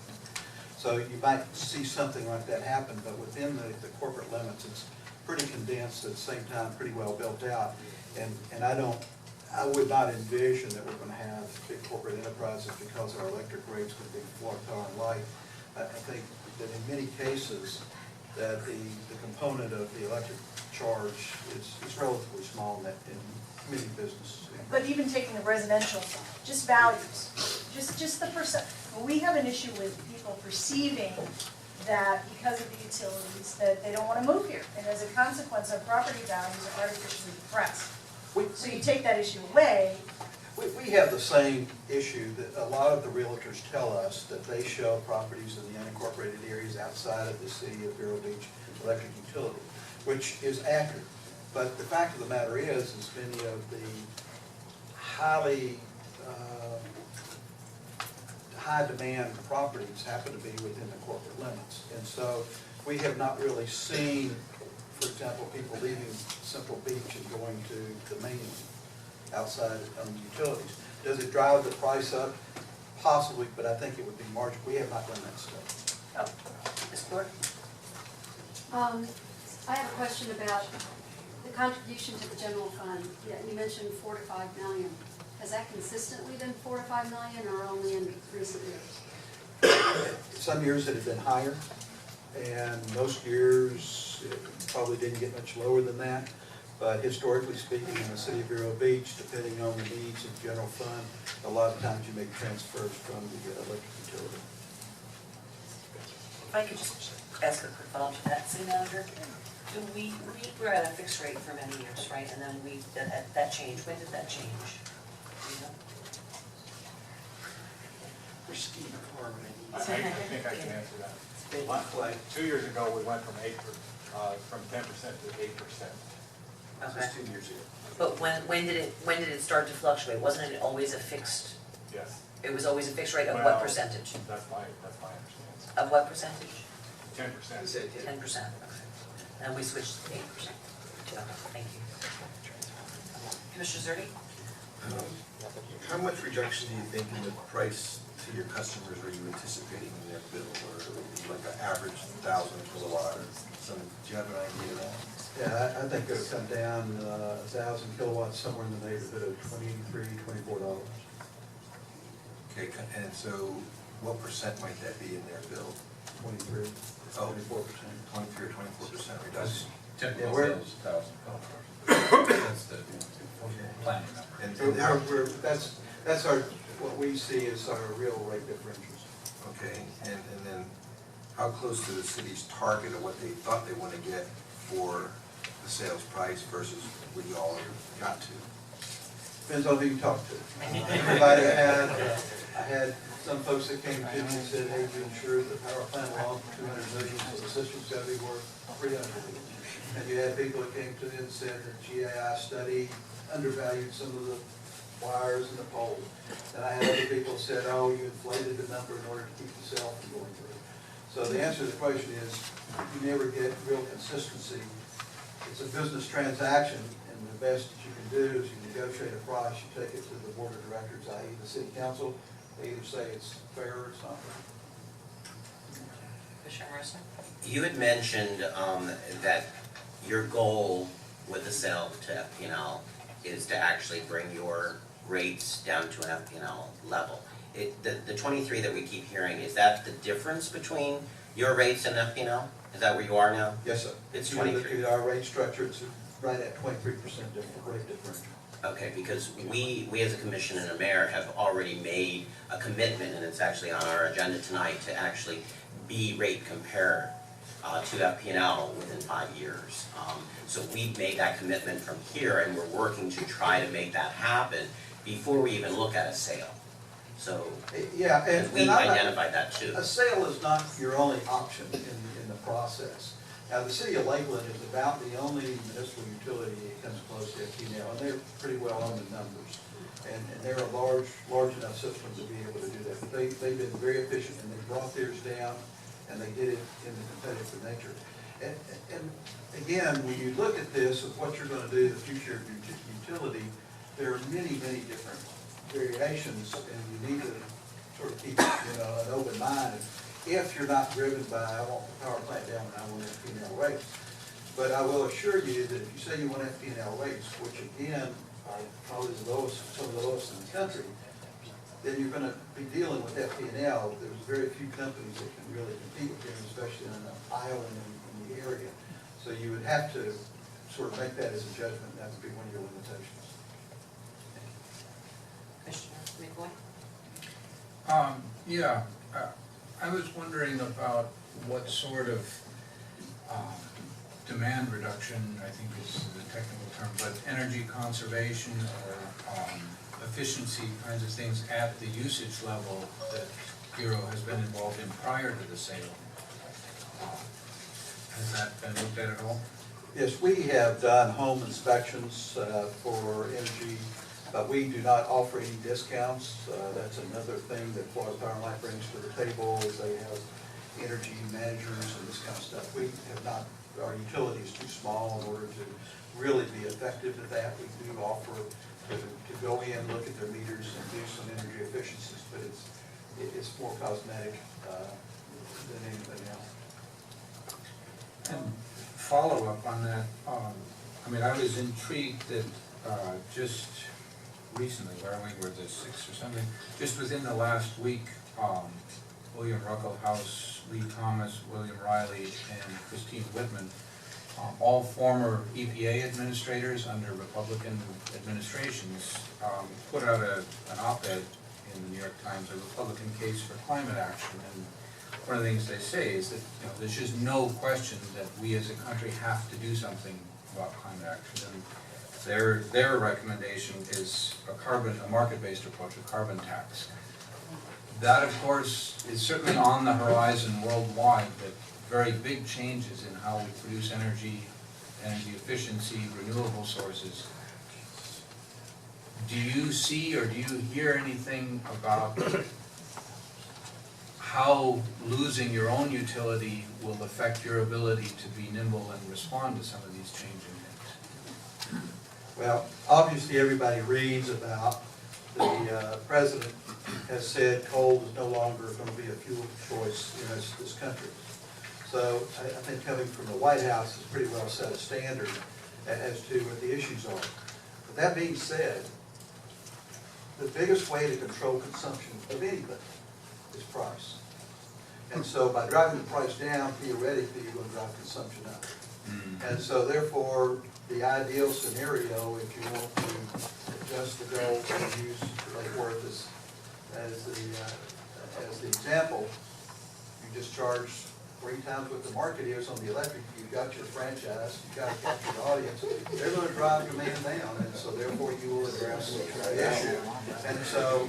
So you might see something like that happen, but within the corporate limits, it's pretty condensed, at the same time, pretty well built out. And I would not envision that we're gonna have big corporate enterprises because our electric rates could be floor, power, and light. I think that in many cases, that the component of the electric charge is relatively small in many businesses. But even taking the residential side, just values, just the we have an issue with people perceiving that because of the utilities, that they don't want to move here. And as a consequence, our property values are artificially depressed. So you take that issue away. We have the same issue that a lot of the realtors tell us, that they show properties in the unincorporated areas outside of the city of Vero Beach electric utility, which is accurate. But the fact of the matter is many of the highly high demand properties happen to be within the corporate limits. And so we have not really seen, for example, people leaving Central Beach and going to the mainland outside of utilities. Does it drive the price up? Possibly, but I think it would be marginal. We have not done that stuff. Oh, Ms. Clark? I have a question about the contribution to the general fund. You mentioned 4 to 5 million. Has that consistently been 4 to 5 million, or only in recent years? Some years it had been higher, and most years it probably didn't get much lower than that. But historically speaking, in the city of Vero Beach, depending on the needs of the general fund, a lot of times you make transfers from the electric utility. If I could just ask a quick follow-up to that, city manager, we're at a fixed rate for many years, right? And then that changed. When did that change? Do you know? I think I can answer that. Like 2 years ago, we went from 10% to 8%. Okay. 2 years ago. But when did it start to fluctuate? Wasn't it always a fixed? Yes. It was always a fixed rate of what Well, percentage? That's my understanding. Of what percentage? 10%. 10%, okay. And we switched to 8%. Okay, thank you. Commissioner Zerdy? How much reduction do you think in the price to your customers are you anticipating in their bill, or like an average 1,000 kilowatt, or some, do you have an idea of that? Yeah, I think it'll come down 1,000 kilowatts, somewhere in the neighborhood of $23, $24. Okay, and so what percent might that be in their bill? 23, Oh. 24%. 23 or 24% reduction? Typical Yeah, we're- sales, that's the planning number. And So how, that's our, what we see as our real rate differentials. okay, and then how close to the city's target of what they thought they want to get for the sales price versus what you all got to? Depends on who you talk to. Everybody I had some folks that came to me and said, hey, you insured the power plant along for $200 million, so the system's gotta be worth $300 million. And you had people that came to me and said that GAI study undervalued some of the wires and the poles. And I had other people that said, oh, you inflated the number in order to keep the sale from going through. So the answer to the question is, you never get real consistency. It's a business transaction, and the best that you can do is you negotiate a price, you take it to the board of directors, i.e. the city council. They either say it's fair or it's not fair. Commissioner Mercer? You had mentioned that your goal with the sale to FPL is to actually bring your rates down to an FPL level. The 23 that we keep hearing, is that the difference between your rates and FPL? Is that where you are now? Yes, sir. It's If you look 23. at our rate structure, it's right at 23% rate differential. Okay, because we as a commission and a mayor have already made a commitment, and it's actually on our agenda tonight, to actually be rate compared to FPL within 5 years. So we've made that commitment from here, and we're working to try to make that happen before we even look at a sale. So Yeah, and we've I'm not- identified that too. a sale is not your only option in the process. Now, the city of Lakeland is about the only municipal utility that comes close to FPL, and they're pretty well on the numbers. And they're a large enough system to be able to do that. But they've been very efficient, and they brought theirs down, and they did it in the competitive nature. And again, when you look at this, of what you're gonna do, the future of your utility, there are many, many different variations, and you need to sort of keep, an open mind. If you're not driven by, I want the power plant down and I want FPL rates. But I will assure you that if you say you want FPL rates, which again are probably the lowest, some of the lowest in the country, then you're gonna be dealing with FPL. There's very few companies that can really compete with them, especially on the island in the area. So you would have to sort of make that as a judgment, and that would be one of your limitations. Commissioner McCoy? I was wondering about what sort of demand reduction, I think is the technical term, but energy conservation or efficiency kinds of things at the usage level that Vero has been involved in prior to the sale. Has that been looked at all? Yes, we have done home inspections for energy, but we do not offer any discounts. That's another thing that Florida Power and Light brings to the table, is they have energy managers and this kind of stuff. We have not, our utility is too small in order to really be effective at that. We do offer to go in, look at their meters and do some energy efficiencies, but it's more cosmetic than anything else. And follow up on that, I was intrigued that just recently, where we were the 6th or something, just within the last week, William Ruckelhaus, Lee Thomas, William Riley, and Christine Whitman, all former EPA administrators under Republican administrations, put out an op-ed in the New York Times, a Republican case for climate action. And one of the things they say is that there's just no question that we as a country have to do something about climate action. And their recommendation is a market-based approach, a carbon tax. That, of course, is certainly on the horizon worldwide, but very big changes in how we produce energy efficiency, renewable sources. Do you see or do you hear anything about how losing your own utility will affect your ability to be nimble and respond to some of these changing things? Well, obviously, everybody reads about the president has said coal is no longer going to be a fuel choice in this country. So I think coming from the White House has pretty well set a standard as to what the issues are. But that being said, the biggest way to control consumption of anything is price. And so by driving the price down, theoretically, you're going to drive consumption up. And so therefore, the ideal scenario, if you want to adjust the goal and use Lake Worth as the example, you just charge 3 times what the market is on the electric. You've got your franchise, you've got to capture the audience. They're going to drive demand down, and so therefore you will address the issue. And so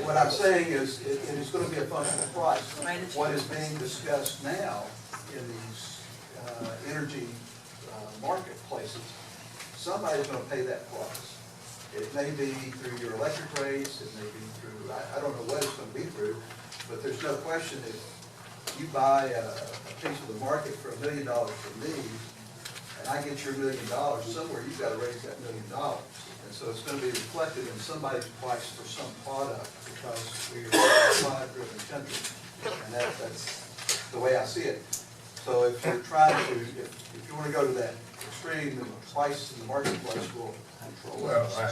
what I'm saying is it is going to be a function of price. What is being discussed now in these energy marketplaces, somebody's going to pay that price. It may be through your electric rates, it may be through, I don't know what it's going to be through, but there's no question if you buy a piece of the market for $1 million from me, and I get your $1 million, somewhere you've got to raise that $1 million. And so it's going to be reflected in somebody's price for some product because we are a supply-driven country. And that's the way I see it. So if you're trying to, if you want to go to that extreme, the price in the marketplace will control it. Well, I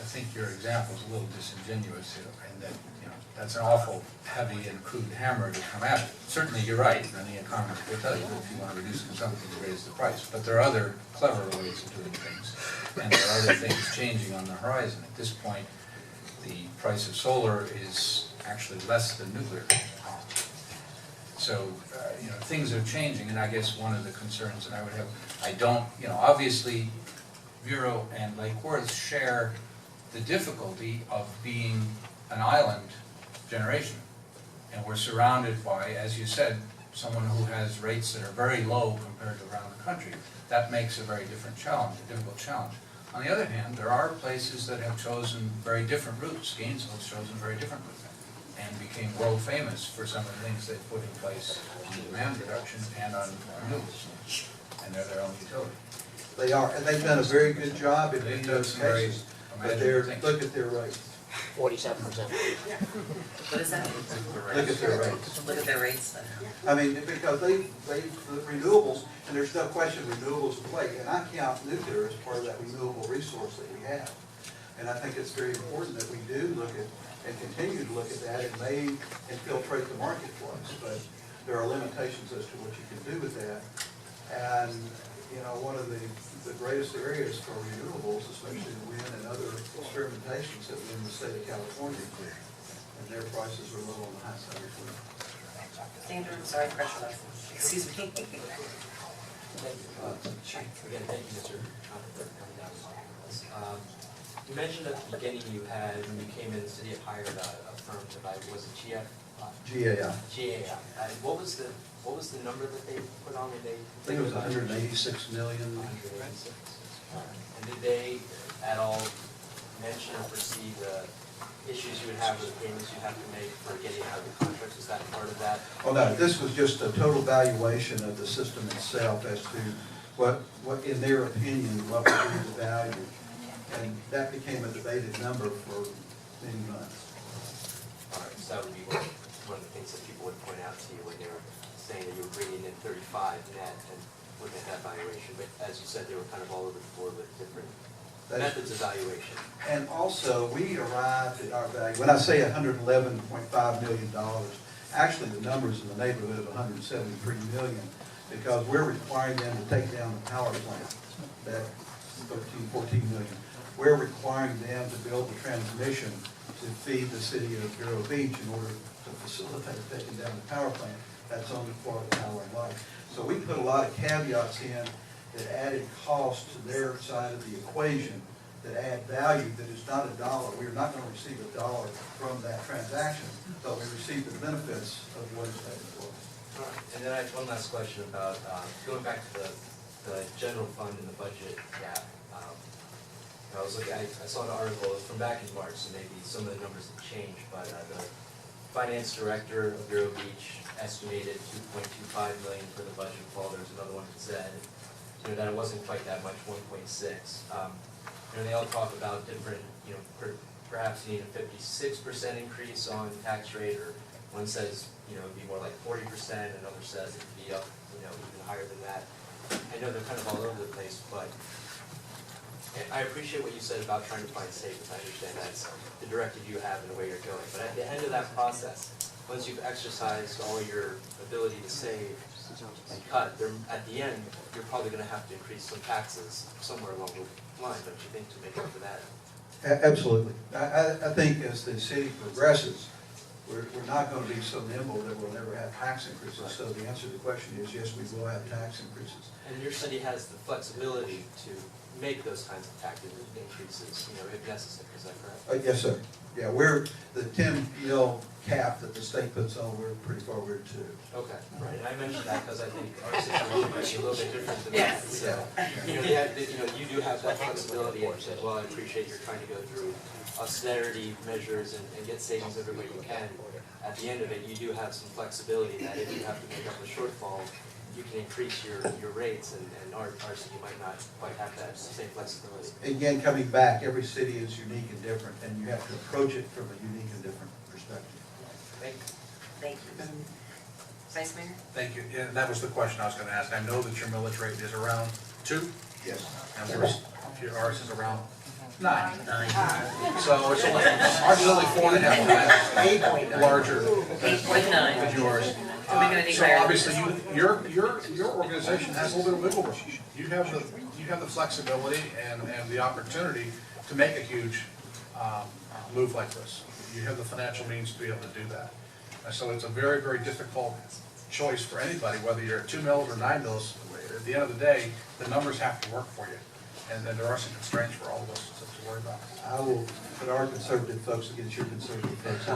think your example is a little disingenuous here, and that, that's an awful heavy and crude hammer to come at. Certainly, you're right, and the economist will tell you that if you want to reduce consumption, you raise the price. But there are other clever ways of doing things, and there are other things changing on the horizon. At this point, the price of solar is actually less than nuclear. So, things are changing, and I guess one of the concerns that I would have, obviously, Vero and Lake Worth share the difficulty of being an island generation. And we're surrounded by, as you said, someone who has rates that are very low compared to around the country. That makes a very different challenge, a difficult challenge. On the other hand, there are places that have chosen very different routes. Gainesville has chosen a very different route and became world famous for some of the things they've put in place on demand reduction and on renewables. And they're their own utility. They are, and they've done a very good job in They've those done some very cases. But they're, imaginative things. look at their rates. 47%. What is that? Look at their rates. Look at their rates. I mean, because the renewables, and there's no question renewables play, and I count nuclear as part of that renewable resource that we have. And I think it's very important that we do look at, and continue to look at that. It may infiltrate the marketplace, but there are limitations as to what you can do with that. And, one of the greatest areas for renewables, especially wind and other experimentations, have been in the state of California. And their prices are low on the high side as well. Andrew, I'm sorry, pressure. Excuse me. Again, thank you, Mr. Conklin, for coming down and talking with us. You mentioned at the beginning when you came in, the city had hired a firm to buy, was it GF? GAI. GAI. What was the number that they put on when they? I think it was 186 million. 186. And did they at all mention or foresee the issues you would have with the payments you have to make for getting out of the contracts? Is that part of that? Oh, no, this was just a total valuation of the system itself as to what in their opinion, what would be the value. And that became a debated number for many months. All right, so that would be one of the things that people would point out to you when they were saying that you were bringing in 35 net and looking at that valuation. But as you said, they were kind of all over the board with different methods of valuation. And also, we arrived at our value, when I say $111.5 million, actually the number's in the neighborhood of $173 million, because we're requiring them to take down the power plant, that 14 million. We're requiring them to build the transmission to feed the city of Vero Beach in order to facilitate taking down the power plant. That's on the Florida Power and Light. So we put a lot of caveats in that added cost to their side of the equation that add value that is not a dollar. We're not going to receive a dollar from that transaction, but we receive the benefits of what is taken for us. All right. And then I have one last question about going back to the general fund and the budget gap. I was looking, I saw an article from back in March, so maybe some of the numbers have changed, but the finance director of Vero Beach estimated $2.25 million for the budget fall. There's another one that said you know, that it wasn't quite that much, 1.6. You know, they all talk about different, you know, perhaps you need a 56% increase on tax rate, or one says, you know, it'd be more like 40%, another says it could be up, you know, even higher than that. I know they're kind of all over the place, but I appreciate what you said about trying to find savings. I understand that's the directive you have and the way you're going. But at the end of that process, once you've exercised all your ability to save and cut, at the end, you're probably going to have to increase some taxes somewhere along the line, don't you think, to make up for that? Absolutely. I think as the city progresses, we're not going to be so nimble that we'll never have tax increases. So the answer to the question is yes, we will have tax increases. And your city has the flexibility to make those kinds of tax increases, you know, if necessary, is that correct? Yes, sir. Yeah, we're, the 10 mil cap that the state puts on, we're pretty forward to. Okay, right, and I mentioned that because I think our situation might be a little bit different than that. So, you know, you do have that flexibility, and you said, well, I appreciate you're trying to go through austerity measures and get savings every way you can. At the end of it, you do have some flexibility that if you have to make up a shortfall, you can increase your rates, and our city might not quite have that same flexibility. Again, coming back, every city is unique and different, and you have to approach it from a unique and different perspective. Thank you. Vice Mayor? Thank you. Yeah, that was the question I was gonna ask. I know that your millage rate is around 2, Yes. and ours is around 9. So it's only, ours is only 4.5 times larger than 8.9. yours. Are we gonna So declare? obviously, your organization has a little bit of wiggle room. You have the flexibility and the opportunity to make a huge move like this. You have the financial means to be able to do that. And so it's a very, very difficult choice for anybody, whether you're at 2 mils or 9 mils. At the end of the day, the numbers have to work for you. And then there are some constraints for all of us to worry about. I will put our conservative folks against your conservative folks.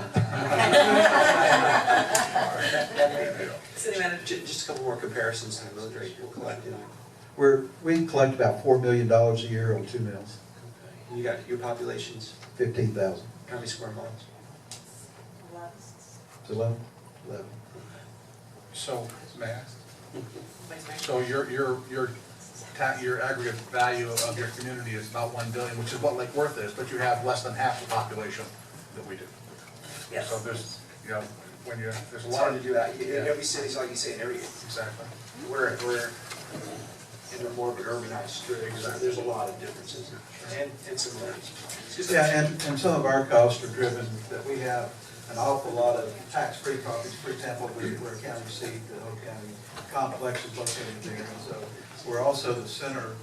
City Manager? Just a couple more comparisons to the millage rate we're collecting. We collect about $4 million a year on 2 mills, And you got your populations, 15,000. how many square miles? It's 11? 11. So, may I ask? Vice Mayor? So your aggregate value of your community is about 1 billion, which is what Lake Worth is, but you have less than half the population that we do. Yes. So there's, you know, there's a It's lot hard to of, do that. Every city's, like you say, in every, exactly. we're in a more of an urbanized street, so there's a lot of differences and similarities. Yeah, and some of our costs are driven that we have an awful lot of tax-free properties. For example, we're a county seat, the whole county complex is located there. And so we're also the center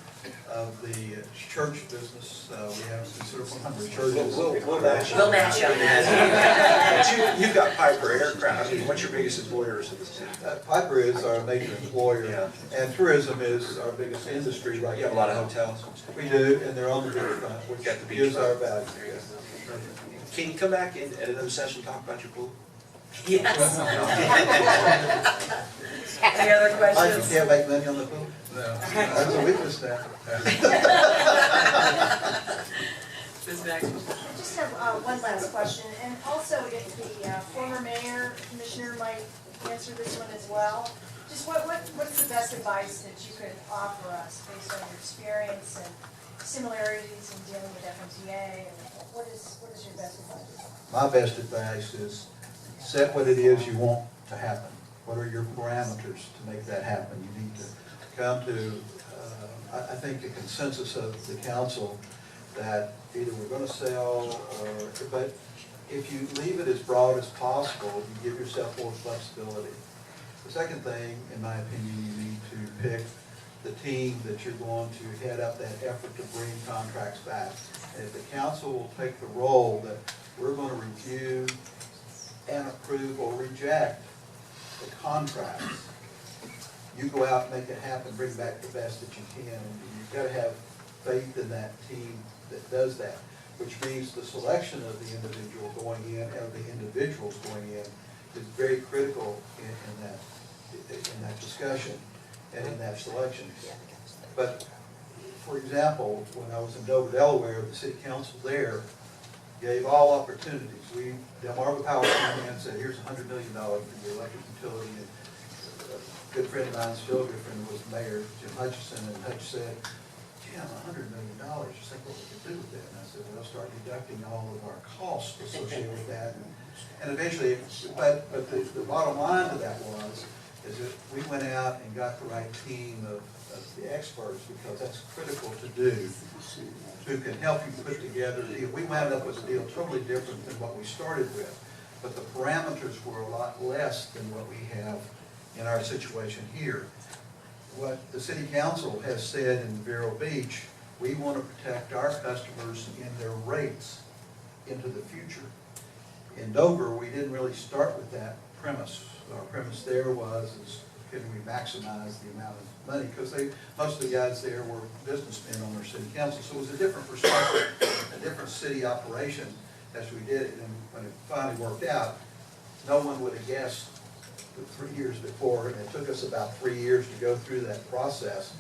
of the church business. We have a considerable number of churches. We'll match you. We'll match you on that. But you've got Piper Aircraft. I mean, what's your biggest employers in the city? Piper is our major employer, Yeah. and tourism is our biggest industry right now. You have a lot of hotels. We do, and they're on the beachfront, which Got the beach gives our front. value. Can you come back at another session, talk about your pool? Yes. Any other Mike, you questions? can't make money on the pool? No. That's a weakness now. Ms. Maxwell? Just have one last question, and also if the former mayor, commissioner might answer this one as well. Just what's the best advice that you could offer us based on your experience and similarities in dealing with FMTA? And what is your best advice? My best advice is set what it is you want to happen. What are your parameters to make that happen? You need to come to, I think, the consensus of the council that either we're going to sell but if you leave it as broad as possible, you give yourself more flexibility. The second thing, in my opinion, you need to pick the team that you're going to head up that effort to bring contracts back. And if the council will take the role that we're going to review and approve or reject the contracts, you go out and make it happen, bring back the best that you can. And you've got to have faith in that team that does that, which means the selection of the individual going in and the individuals going in is very critical in that discussion and in that selection. But, for example, when I was in Dover, Delaware, the city council there gave all opportunities. Delmarva Power came in and said, here's $100 million for your electric utility. And good friend of mine, still a good friend, was Mayor Jim Hutchison, and Hutch said, Jim, $100 million, just think what we could do with that. And I said, well, start deducting all of our costs associated with that. And eventually, but the bottom line to that is that we went out and got the right team of the experts, because that's critical to do, who can help you put together a deal. We wound up with a deal totally different than what we started with, but the parameters were a lot less than what we have in our situation here. What the city council has said in Vero Beach, we want to protect our customers in their rates into the future. In Dover, we didn't really start with that premise. Our premise there was, can we maximize the amount of money? Because most of the guys there were businessmen on our city council, so it was a different perspective, a different city operation as we did it. And when it finally worked out, no one would have guessed the 3 years before, and it took us about 3 years to go through that process,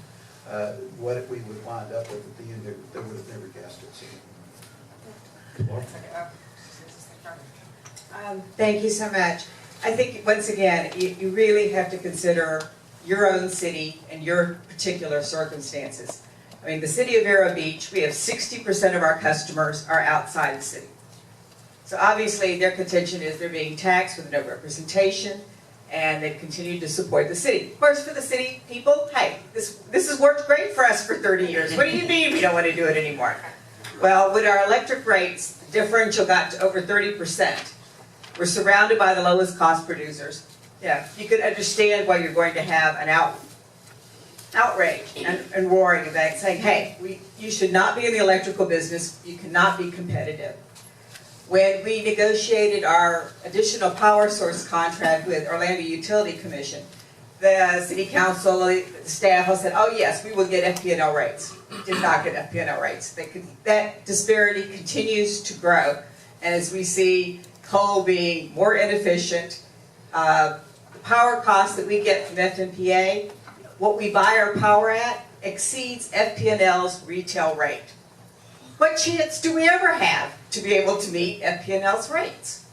what we would wind up with at the end. They would have never guessed it. Thank you so much. I think, once again, you really have to consider your own city and your particular circumstances. I mean, the city of Vero Beach, we have 60% of our customers are outside the city. So obviously, their contention is they're being taxed with no representation, and they've continued to support the city. Of course, for the city people, hey, this has worked great for us for 30 years. What do you mean we don't want to do it anymore? Well, with our electric rates, the differential got to over 30%. We're surrounded by the lowest cost producers. Yeah, you could understand why you're going to have an outrage and roaring about saying, hey, you should not be in the electrical business, you cannot be competitive. When we negotiated our additional power source contract with Orlando Utility Commission, the city council, the staff all said, oh yes, we will get FPNL rates. We did not get FPNL rates. That disparity continues to grow. And as we see coal being more inefficient, the power costs that we get from FMPA, what we buy our power at, exceeds FPNL's retail rate. What chance do we ever have to be able to meet FPNL's rates?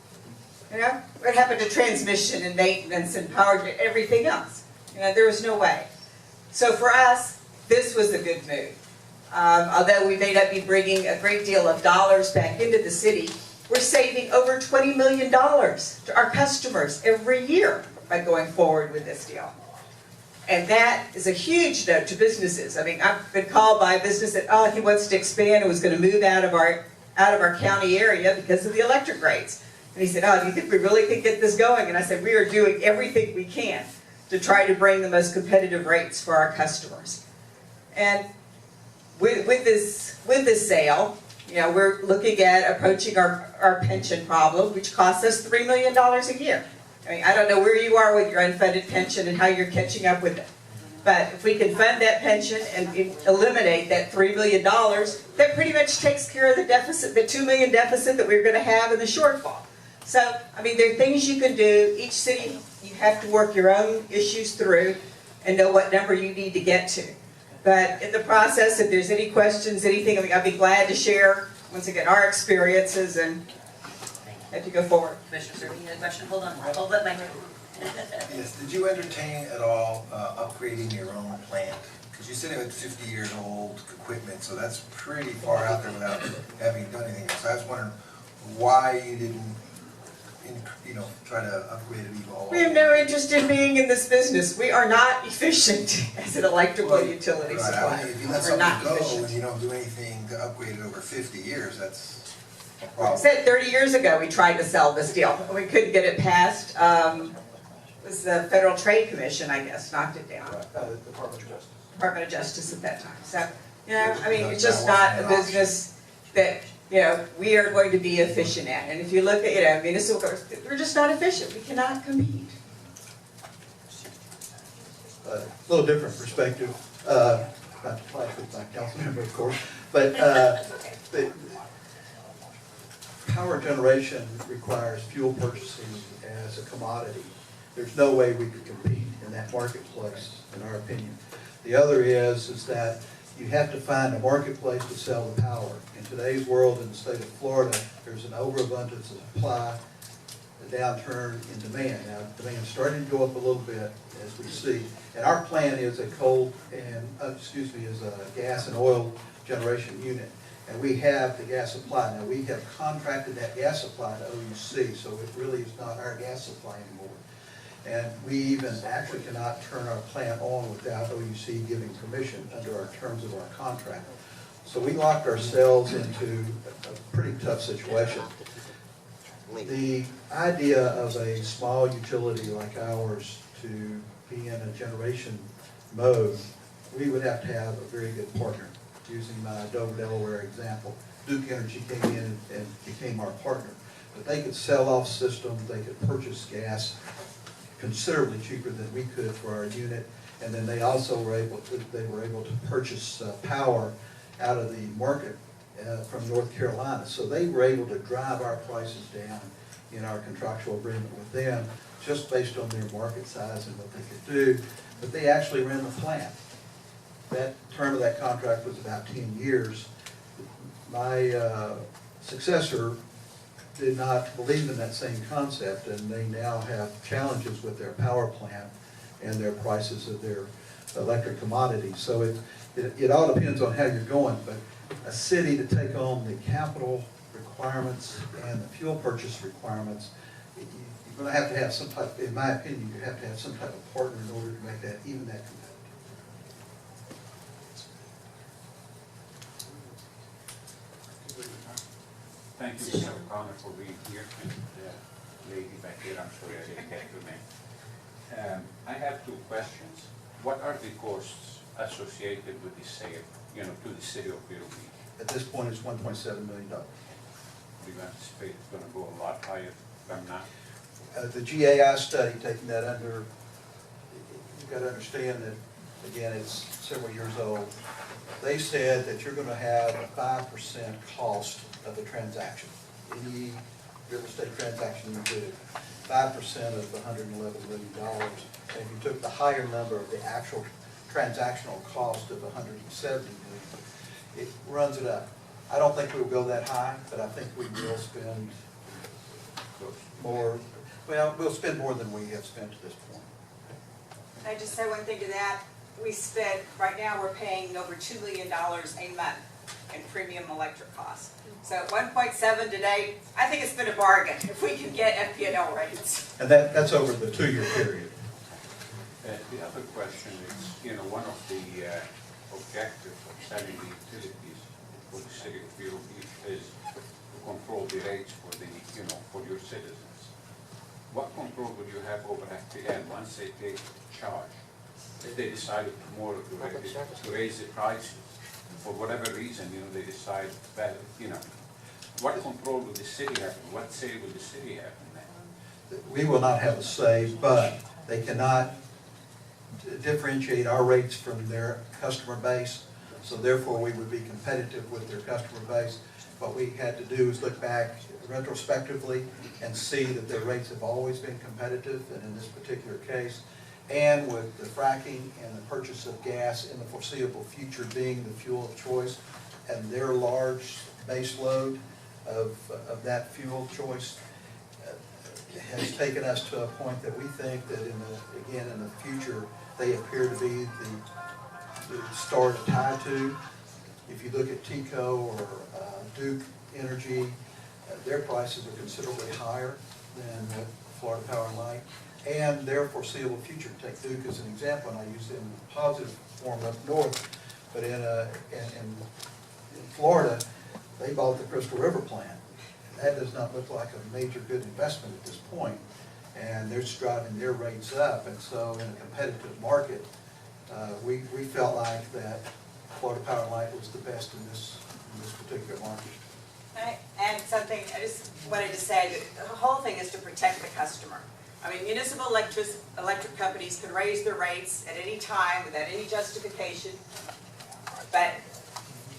You know, what happened to transmission and maintenance and power, everything else? You know, there was no way. So for us, this was a good move. Although we may not be bringing a great deal of dollars back into the city, we're saving over $20 million to our customers every year by going forward with this deal. And that is a huge note to businesses. I mean, I've been called by a business that, oh, he wants to expand and was going to move out of our county area because of the electric rates. And he said, oh, do you think we really could get this going? And I said, we are doing everything we can to try to bring the most competitive rates for our customers. And with this sale, you know, we're looking at approaching our pension problem, which costs us $3 million a year. I mean, I don't know where you are with your unfunded pension and how you're catching up with it. But if we can fund that pension and eliminate that $3 million, that pretty much takes care of the deficit, the $2 million deficit that we're going to have in the shortfall. So, I mean, there are things you can do. Each city, you have to work your own issues through and know what number you need to get to. But in the process, if there's any questions, anything, I mean, I'd be glad to share, once again, our experiences and have to go forward. Commissioner Survey, you had a question? Hold on, hold that mic. Yes, did you entertain at all upgrading your own plant? Because you're sitting with 50 years old equipment, so that's pretty far out there without having done anything. So I was wondering why you didn't, try to upgrade it even all. We have no interest in being in this business. We are not efficient as an electrical utility Right, supplier. I mean, if you let We're not something go efficient. and you don't do anything to upgrade it over 50 years, that's a I problem. said 30 years ago we tried to sell this deal. We couldn't get it passed. It was the Federal Trade Commission, I guess, knocked it down. The Department of Justice. Department of Justice at that time. So, you know, I mean, it's just not a business that, you know, we are going to be efficient at. And if you look at, you know, municipal governments, we're just not efficient. We cannot compete. A little different perspective, not to clash with my council member, of course, but the power generation requires fuel purchasing as a commodity. There's no way we could compete in that marketplace, in our opinion. The other is that you have to find a marketplace to sell the power. In today's world, in the state of Florida, there's an overabundance of supply. the downturn in demand. Now, demand's starting to go up a little bit as we see. And our plan is a is a gas and oil generation unit. And we have the gas supply. Now, we have contracted that gas supply to OUC, so it really is not our gas supply anymore. And we even actually cannot turn our plant on without OUC giving permission under our terms of our contract. So we locked ourselves into a pretty tough situation. The idea of a small utility like ours to be in a generation mode, we would have to have a very good partner. Using my Dover, Delaware example, Duke Energy came in and became our partner. But they could sell off systems, they could purchase gas considerably cheaper than we could for our unit, and then they also were able to purchase power out of the market from North Carolina. So they were able to drive our prices down in our contractual agreement with them just based on their market size and what they could do. But they actually ran the plant. That term of that contract was about 10 years. My successor did not believe in that same concept, and they now have challenges with their power plant and their prices of their electric commodities. So it all depends on how you're going, but a city to take on the capital requirements and the fuel purchase requirements, you're going to have some type, in my opinion, you have to have some type of partner in order to make that even that competitive. Thank you, Mr. O'Connor, for being here, and the lady back here, I'm sorry I didn't get your name. I have two questions. What are the costs associated with the sale, to the city of Vero Beach? At this point, it's $1.7 million. Do you anticipate it's going to go a lot higher than that? The GAI study, taking that under, you've got to understand that, again, it's several years old. They said that you're going to have a 5% cost of the transaction. Any real estate transaction you do, 5% of the $111 million. And if you took the higher number of the actual transactional cost of $170 million, it runs it up. I don't think we'll go that high, but I think we will spend more. Well, we'll spend more than we have spent to this point. Can I just say one thing to that? We spent, right now we're paying over $2 million a month in premium electric costs. So at 1.7 today, I think it's been a bargain if we can get FPL rates. And that's over the 2-year period. The other question is, one of the objectives of selling the utilities for the city of Vero Beach is to control the rates for the, for your citizens. What control would you have over FPL once they take charge? If they decided tomorrow to raise the prices, for whatever reason, they decide that, what control will the city have? What say will the city have in that? We will not have a say, but they cannot differentiate our rates from their customer base. So therefore, we would be competitive with their customer base. What we had to do is look back retrospectively and see that their rates have always been competitive, and in this particular case, and with the fracking and the purchase of gas in the foreseeable future being the fuel of choice, and their large base load of that fuel choice has taken us to a point that we think that in the future, they appear to be the star to tie to. If you look at TECO or Duke Energy, their prices are considerably higher than Florida Power and Light. And their foreseeable future, take Duke as an example, and I use them in a positive form up north, but in Florida, they bought the Crystal River plant. That does not look like a major good investment at this point, and they're just driving their rates up. And so in a competitive market, we felt like that Florida Power and Light was the best in this particular market. And something, I just wanted to say that the whole thing is to protect the customer. I mean, municipal electric companies can raise their rates at any time without any justification, but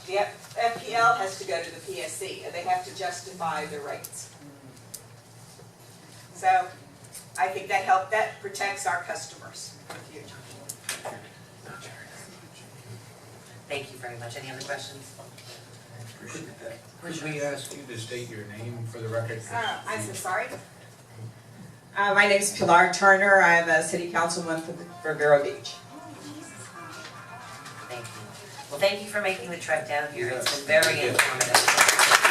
the FPL has to go to the PSC, and they have to justify their rates. So I think that protects our customers in the future. Thank you very much. Any other questions? Could we ask you to state your name for the record? I'm so sorry. My name's Pilar Turner. I'm a city councilwoman for Vero Beach. Thank you. Well, thank you for making the trek down here. It's been very informative.